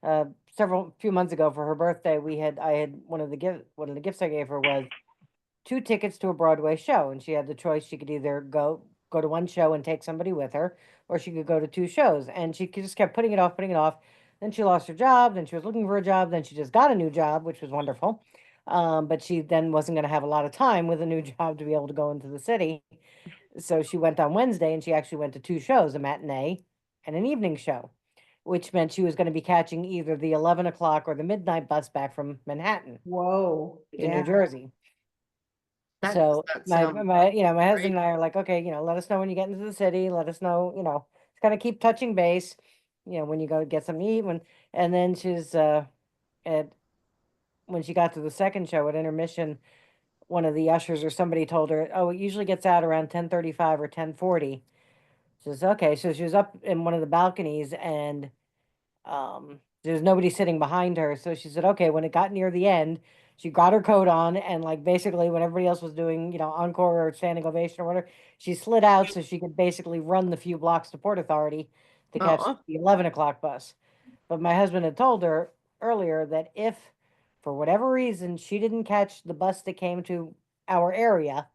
Few months ago for her birthday, I had one of the gifts I gave her was 2 tickets to a Broadway show, and she had the choice. She could either go to one show and take somebody with her, or she could go to 2 shows. And she just kept putting it off. Then she lost her job. Then she was looking for a job. Then she just got a new job, which was wonderful. But she then wasn't going to have a lot of time with a new job to be able to go into the city. So she went on Wednesday, and she actually went to 2 shows, a matinee and an evening show, which meant she was going to be catching either the 11 o'clock or the midnight bus back from Manhattan Whoa. to New Jersey. That So does not my sound my husband and I are like, okay, let us know when you get into the city. Let us know, it's kind of keep touching base, when you go get something to eat. And then she's when she got to the second show at intermission, one of the ushers or somebody told her, oh, it usually gets out around 10:35 or 10:40. She says, okay. So she was up in one of the balconies, and there's nobody sitting behind her. So she said, okay, when it got near the end, she got her coat on, and like basically when everybody else was doing, encore or standing ovation or whatever, she slid out so she could basically run the few blocks to Port Authority to catch the 11 o'clock bus. But my husband had told her earlier that if for whatever reason she didn't catch the bus that came to our area,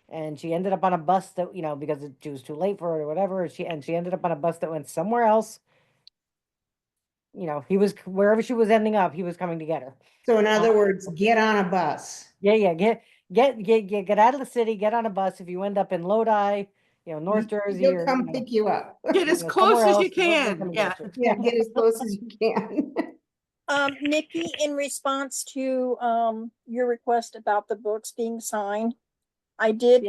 and she ended up on a bus that, because it was too late for her or whatever, she ended up on a bus that went somewhere else, he was wherever she was ending up, he was coming to get her. So in other words, get on a bus. Yeah, get out of the city, get on a bus. If you end up in Lodi, North Jersey, He'll or come pick you up. Get as close as you we're can. coming to Yeah. get you. Yeah, get as close as you can. Nikki, in response to your request about the books being signed, I did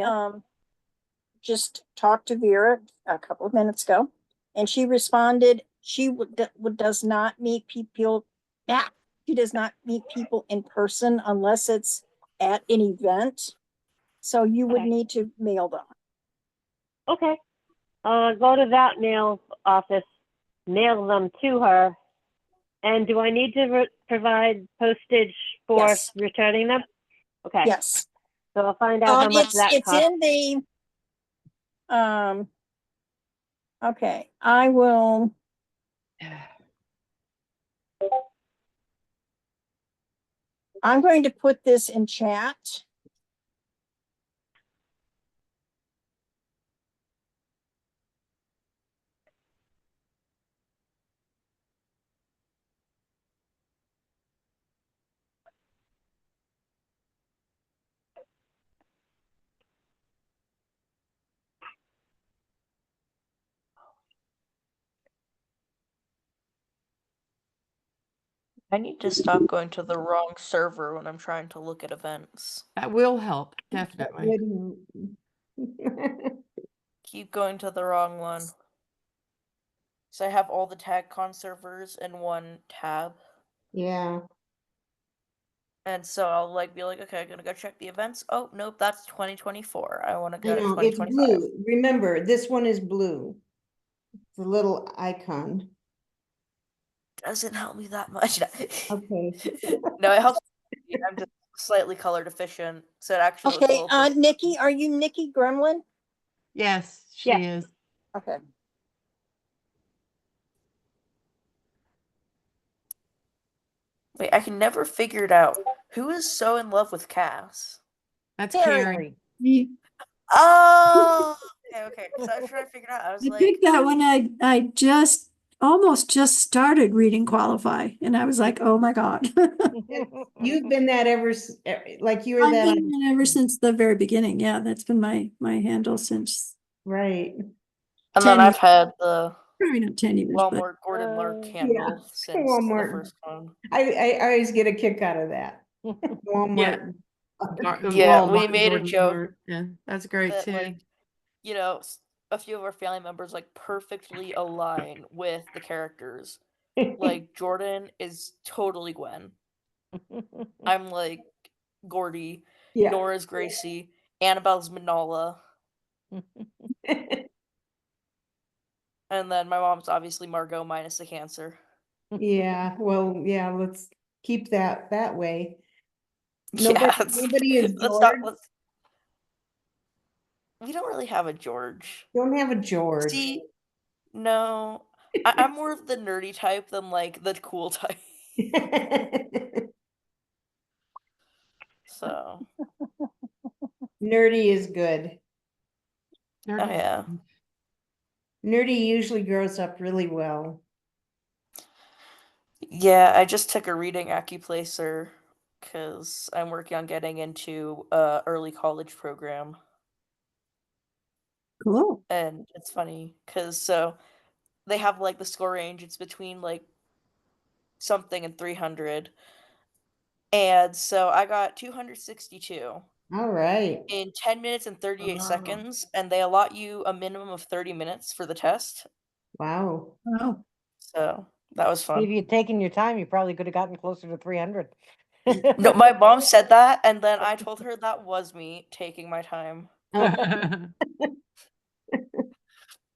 just talk to Vera a couple of minutes ago, and she responded she does not meet people. She does not meet people in person unless it's at an event. So you would need to mail them. Okay. Go to that mail office, mail them to her. And do I need to provide postage for returning them? Okay. Yes. So I'll find out how much that it's costs. in the okay, I will. I'm going to put this in chat. I need to stop going to the wrong server when I'm trying to look at events. That will help, definitely. Keep going to the wrong one. So I have all the TagCon servers in one tab. Yeah. And so I'll be like, okay, I'm gonna go check the events. Oh, nope, that's 2024. I want to go to No, it's 2025. blue. Remember, this one is blue. It's a little icon. Doesn't help me that much. Okay. No, it helps. I'm just slightly color deficient, so it actually looks a Okay, little Nikki, are you Nikki Gremlin? Yes, she is. Okay. Wait, I can never figure it out. Who is so in love with Cass? That's Carrie. Carrie. Oh, okay. So I was trying to figure it out. I was I like, picked that when I almost just started reading Qualify, and I was like, oh my God. You've been that like you were I've that been ever since the very beginning. Yeah, that's been my handle since Right. And then 10 I've had the Probably not 10 years, but Walmart Gordon Lark Yeah, candle since the Walmart. first one. I always get a kick out of that. Walmart. Yeah, we Walmart, made a Gordon joke Mart. Yeah, that's great that too. like, you know, a few of our family members like perfectly align with the characters. Like Jordan is totally Gwen. I'm like Gordy. Yeah. Nora's Gracie. Annabelle's Manala. And then my mom's obviously Margot minus the cancer. Yeah, well, yeah, let's keep that way. Yeah, Nobody is let's George. We don't really have a George. Don't have a George. See, no, I'm more of the nerdy type than like the cool type. So Nerdy is good. oh yeah. Nerdy usually grows up really well. Yeah, I just took a reading acuplacer because I'm working on getting into a early college program. cool. And it's funny because so they have like the score range, it's between like something and 300. And so I got 262 All right. in 10 minutes and 38 seconds, and they allot you a minimum of 30 minutes for the test. Wow. Wow. So that was If fun. you'd taken your time, you probably could have gotten closer to 300. No, my mom said that, and then I told her that was me taking my time.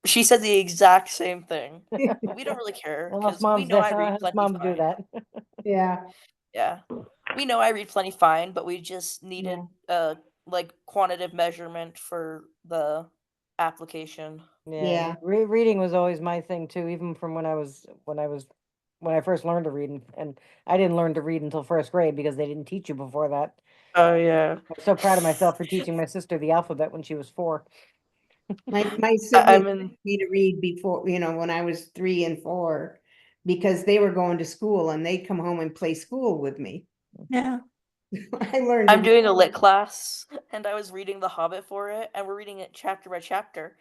She said the exact same thing. But we don't really care Well, us because we moms, know I that read us plenty moms do fine. that. Yeah. Yeah. We know I read plenty fine, but we just needed like quantitative measurement for the application. Yeah. Reading was always my thing too, even from when I first learned to read, and I didn't learn to read until first grade because they didn't teach you before that. Oh yeah. I'm so proud of myself for teaching my sister the alphabet when she was 4. My I'm siblings in taught me to read before, when I was 3 and 4, because they were going to school and they'd come home and play school with me. Yeah. I learned. I'm doing a lit class, and I was reading The Hobbit for it, and we're reading it chapter by chapter.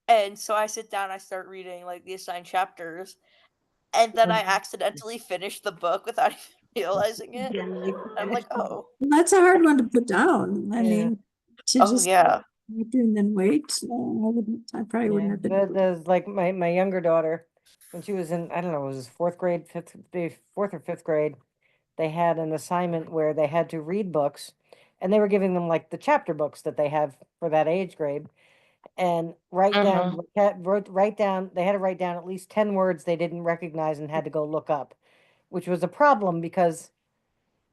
And so I sit down, I start reading like the assigned chapters, and then I accidentally finish the book without even realizing it. I'm like, oh. That's a hard one to put down. I mean, to Oh just yeah. do and then wait. I probably wouldn't have been. able to. There's like my younger daughter, when she was in, I don't know, it was 4th grade, 4th or 5th grade, they had an assignment where they had to read books, and they were giving them like the chapter books that they have for that age grade, and write down, they had to write down at least 10 words they didn't recognize and had to go look up, which was a problem because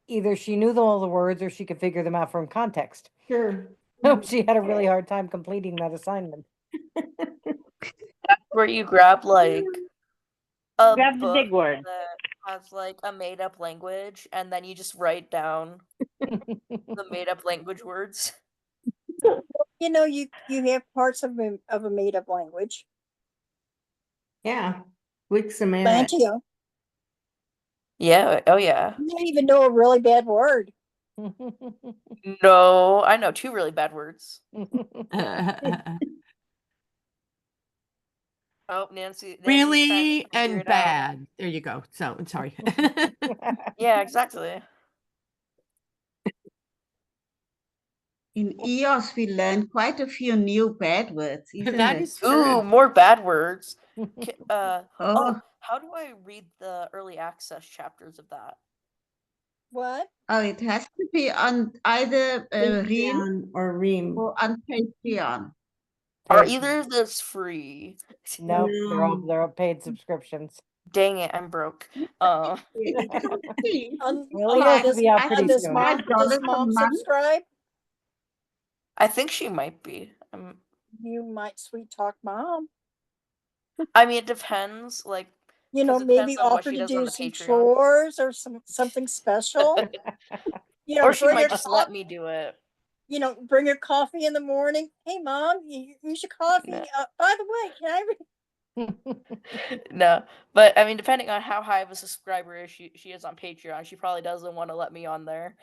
either she knew all the words or she could figure them out from context. Sure. So she had a really hard time completing that assignment. That's where you grab like a Grab the book big word. that has like a made up language, and then you just write down the made up language words. You know, you have parts of a made up language. Yeah. Wixomatic. Plantio. Yeah. Oh yeah. You don't even know a really bad word. No, I know 2 really bad words. Oh, Nancy's trying Really to figure and it out. bad. There you go. So I'm sorry. Yeah, exactly. In EOS, we learned quite a few new bad words, isn't That it? is true. Ooh, more bad words. Oh. How do I read the early access chapters of that? What? Oh, it has to be on either Ream or Ream. or on Patreon. Are either of those free? Nope, they're all paid subscriptions. Dang it, I'm broke. Well, you On have to be out pretty does soon. mom subscribe? I think she might be. You might sweet talk mom. I mean, it depends. Like, You know, 'cause it maybe depends on what offer she to does on do the some Patreon. chores or something special. You know, Or she bring might her just let me do it. You know, bring her coffee in the morning. Hey, mom, use your coffee. No. By the way, can I? No, but I mean, depending on how high of a subscriber she is on Patreon, she probably doesn't want to let me on there.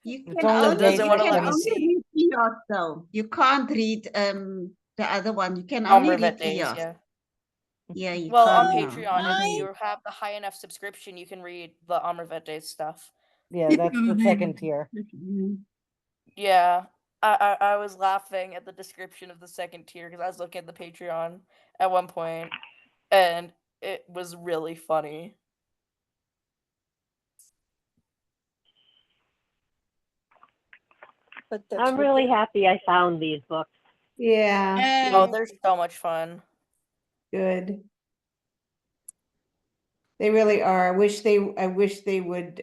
You It's can only only, doesn't you wanna can let me only see. read Eos though. You can't read the other one. You can only Omrivet read days, Eos. yeah. Yeah, you Well, on can't now. Patreon, if I- you have the high enough subscription, you can read the Omrivet days stuff. Yeah, that's the second tier. Yeah. I was laughing at the description of the second tier because I was looking at the Patreon at one point, and it was really funny. But that's I'm what really they're- happy I found these books. Yeah, Oh, they're so much fun. good. They really are. I wish they would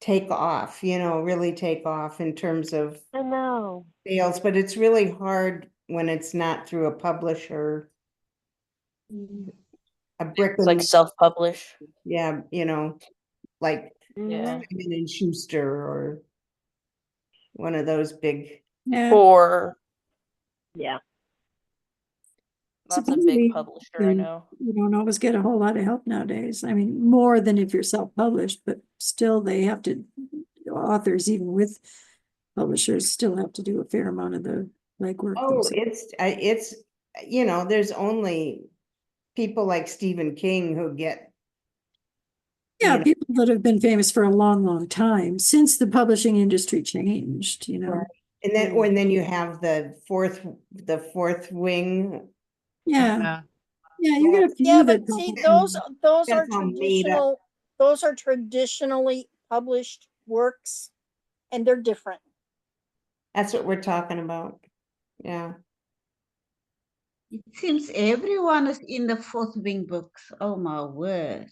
take off, really take off in terms of I know. sales, but it's really hard when it's not through a publisher. A brick It's like and self-publish. yeah, like Yeah. Simon and Schuster or one of those big. Yeah, Or Yeah. that's a supposedly, big publisher, I know. you don't always get a whole lot of help nowadays. I mean, more than if you're self-published, but still they have to, authors, even with publishers, still have to do a fair amount of the legwork Oh, themselves. it's there's only people like Stephen King who get. Yeah, you know, people that have been famous for a long, long time, since the publishing industry changed, Right. And then you have the fourth wing. Yeah, yeah, you get a few Yeah, that. but see, those are That's all made up. those are traditionally published works, and they're different. That's what we're talking about. Yeah. It seems everyone is in the fourth wing books. Oh my word.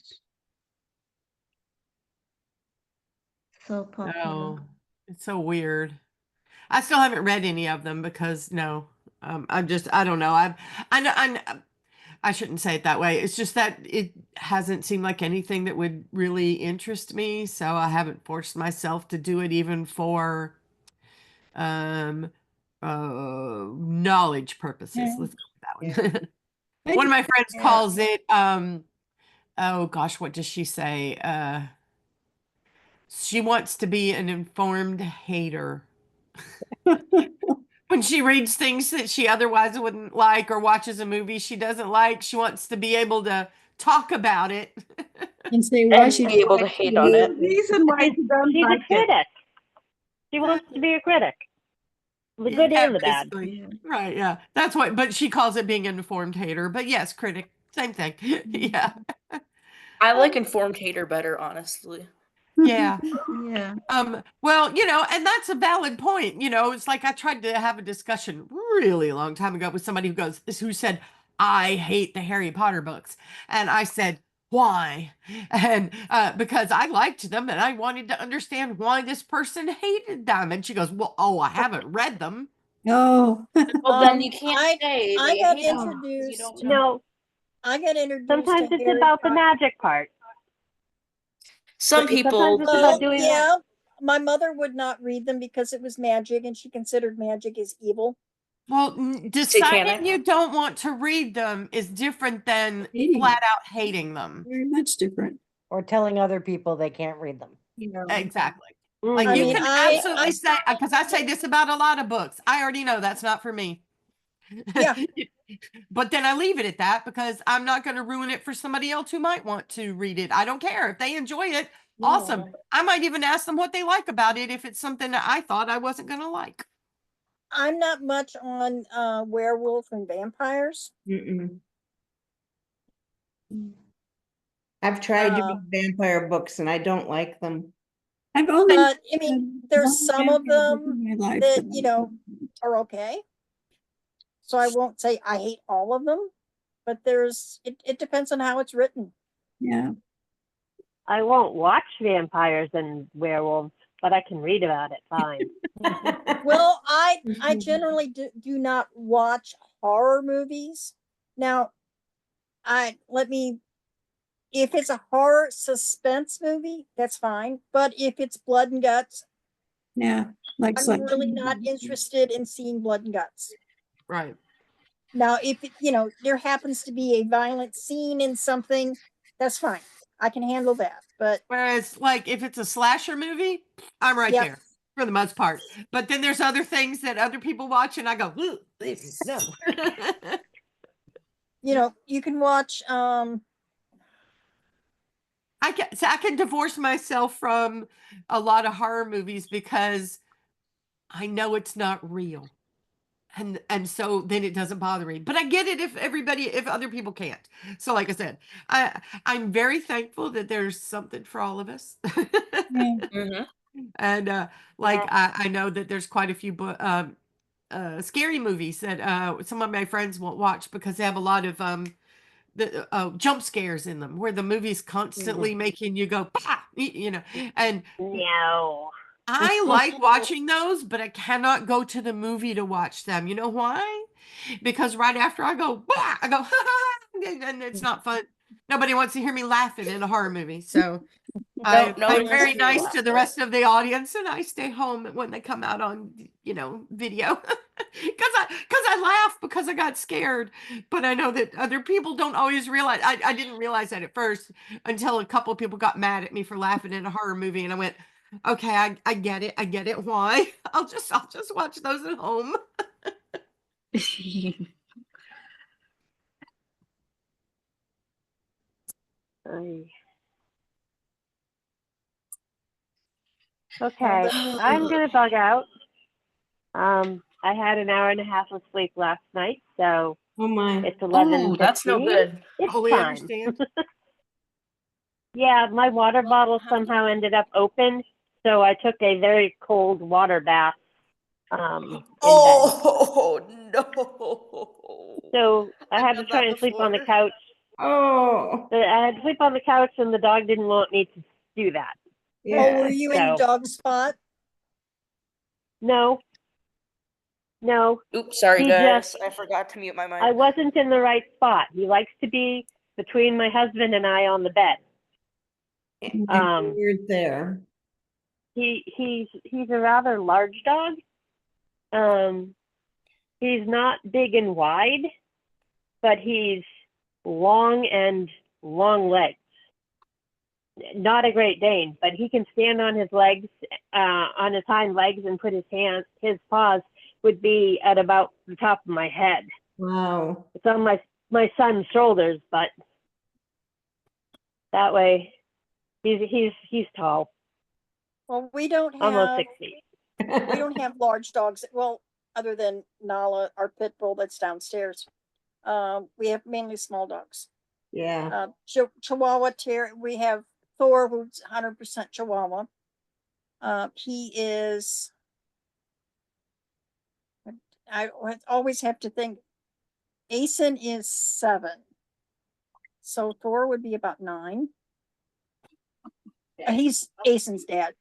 So popular. No, it's so weird. I still haven't read any of them because I don't know. I shouldn't say it that way. It's just that it hasn't seemed like anything that would really interest me, so I haven't forced myself to do it even for knowledge purposes. Yeah. Let's go with that one. I One of do- my friends calls it oh gosh, what does she say? She wants to be an informed hater. When she reads things that she otherwise wouldn't like or watches a movie she doesn't like, she wants to be able to talk about it. And say why And she. be able to hate on it. Reason why you don't She's like a critic. She wants to be a critic. The good Yeah, and the bad. basically. Right, yeah. That's what, but she calls it being an informed hater. But yes, critic, same thing. Yeah. I like informed hater better, honestly. Yeah. Yeah. Well, and that's a valid point. It's like I tried to have a discussion really long time ago with somebody who said, I hate the Harry Potter books. And I said, why? And because I liked them and I wanted to understand why this person hated them. And she goes, well, I haven't read them. Oh, Well, then you can't I say I they got hate them 'cause you introduced. don't know. No, I got introduced sometimes to it's Harry about the Potter. magic part. Some people Sometimes it's about doing Yeah, my mother would not read them because it was magic, and she considered magic as evil. Well, deciding Satanic. you don't want to read them is different than Hating flat out hating them. very much different. Or telling other people they can't read them. Exactly. Mm. Like I you mean, can absolutely say, because I say this about a lot of books. I already know that's not for me. Yeah. But then I leave it at that because I'm not going to ruin it for somebody else who might want to read it. I don't care. If they enjoy it, awesome. I might even ask them what they like about it if it's something that I thought I wasn't going to like. I'm not much on werewolf and vampires. I've tried to read vampire books and I don't like them. I've only. But I mean, there's some of them in my life that are okay. So I won't say I hate all of them, but it depends on how it's written. Yeah. I won't watch vampires and werewolves, but I can read about it fine. Well, I generally do not watch horror movies. Now, if it's a horror suspense movie, that's fine. But if it's blood and guts, Yeah, like I'm really not interested in seeing blood and guts. Right. Now, if there happens to be a violent scene in something, that's fine. I can handle that, but Whereas, like, if it's a slasher movie, I'm right Yep. there for the most part. But then there's other things that other people watch, and I go, "Ooh, no." you know, you can watch, I can divorce myself from a lot of horror movies because I know it's not real. And so then it doesn't bother me. But I get it if other people can't. So like I said, I'm very thankful that there's something for all of us. Mm-hmm. And I know that there's quite a few scary movies that some of my friends won't watch because they have a lot of jump scares in them where the movie's constantly making you go, "Pah!" You know, and No. I like watching those, but I cannot go to the movie to watch them. You know why? Because right after I go, "Bah!" I go, "Ha, ha, ha," and it's not fun. Nobody wants to hear me laughing in a horror movie. So No, no one I'm wants very to hear you nice to the laughing. rest of the audience, and I stay home when they come out on, video, because I laugh because I got scared. But I know that other people don't always realize. I didn't realize that at first until a couple of people got mad at me for laughing in a horror movie, and I went, "Okay, I get it. I get it. Why? I'll just watch those at home." Ay. Okay, I'm gonna bug out. I had an hour and a half of sleep last night, so Oh my. it's 11:50. Ooh, that's no good. It's Totally fine. understand. Yeah, my water bottle somehow ended up open, so I took a very cold water bath in bed. Oh no. So I had to done try that and sleep on the before. couch. Oh, I had to sleep on the couch, and the dog didn't want me to do that. oh, were yeah. you in So dog spot? no, Oops, sorry he guys. just I forgot to mute my mic. I wasn't in the right spot. He likes to be between my husband and I on the bed. Weird there. He's a rather large dog. He's not big and wide, but he's long legs. Not a Great Dane, but he can stand on his legs, on his hind legs, and put his paws would be at about the top of my head. Wow. It's on my son's shoulders, but that way he's tall, Well, we don't almost have, 6 feet. we don't have large dogs. Well, other than Nala, our pit bull that's downstairs. We have mainly small dogs. Yeah. Chihuahua Terrier. We have Thor, who's 100% Chihuahua. He is. I always have to think. Asen is 7, so Thor would be about 9. He's Asen's dad,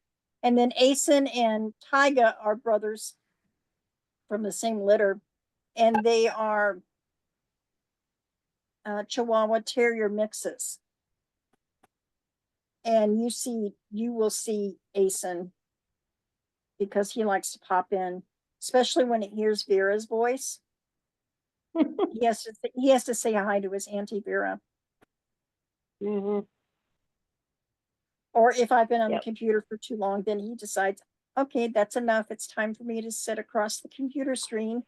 and then Asen and Tyga are brothers from the same litter, and they are Chihuahua Terrier mixes. And you will see Asen because he likes to pop in, especially when he hears Vera's voice. he has to say hi to his Auntie Vera. Mm-hmm. Or if I've been on Yep. the computer for too long, then he decides, okay, that's enough. It's time for me to sit across the computer screen,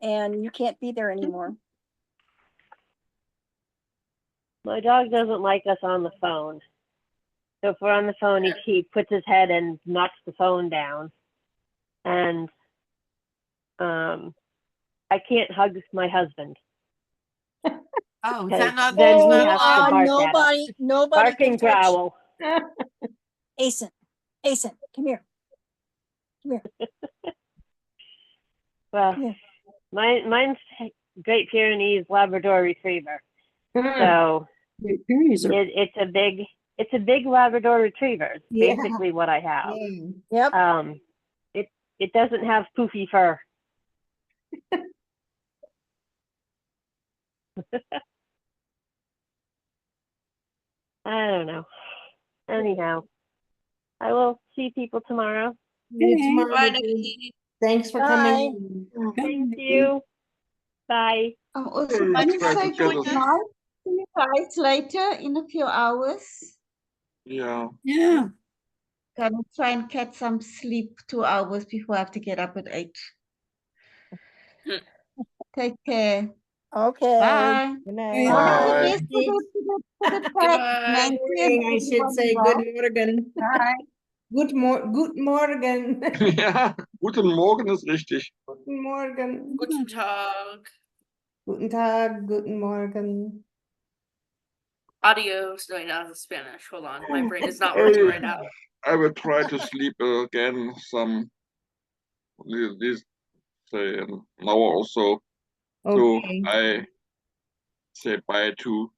and you can't be there anymore. My dog doesn't like us on the phone. So if we're on the phone, he puts his head and knocks the phone down. And I can't hug my husband. Oh, is Because that not? then That's he not has to allowed? bark at us. Nobody Bark can and touch growl. Asen, come here. Well, Yeah. mine's Great Pyrenees Labrador Retriever. So it's a big Labrador Retriever. It's Yeah. basically what I have. Yep. It doesn't have poofy fur. I don't know. Anyhow, I will see people tomorrow. Tomorrow, Bye, Nikki. Nikki. Thanks for Bye. coming. Thank you. Bye. Also, can you say good night to you guys later in a few hours? Yeah. Yeah. Gonna try and catch some sleep 2 hours before I have to get up at 8. Take care. Okay. Bye. Good Hey, night. Bye. Yes, for the tag. Goodbye. Nancy and Morning, I should everybody say else. good morgen. Bye. Good morgen. Ja, guten Morgen ist richtig. Guten Morgen. Guten Tag. Guten Tag, guten Morgen. Adios. No, not in Spanish. Hold on. My brain is not working right now. I will try to sleep again this say an hour or so. So Okay, I say bye to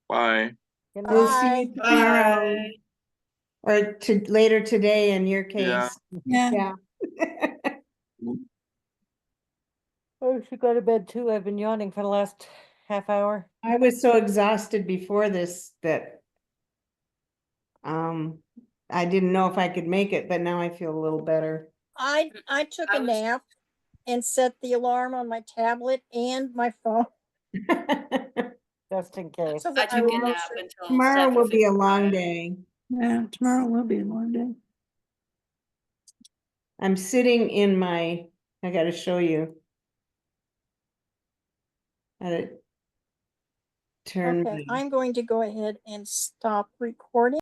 bye. Good we'll night. see you tomorrow. Bye. Or later today in your Yeah. case. Yeah. Yeah. Oh, I should go to bed too. I've been yawning for the last half hour. I was so exhausted before this that I didn't know if I could make it, but now I feel a little better. I took I a was- nap and set the alarm on my tablet and my phone. Just in case. So I that I took would a make nap sure. until Tomorrow will be a long 7:55. day. Yeah, tomorrow will be a long day. I'm sitting in my, I gotta show you. How to turn Okay, my. I'm going to go ahead and stop recording.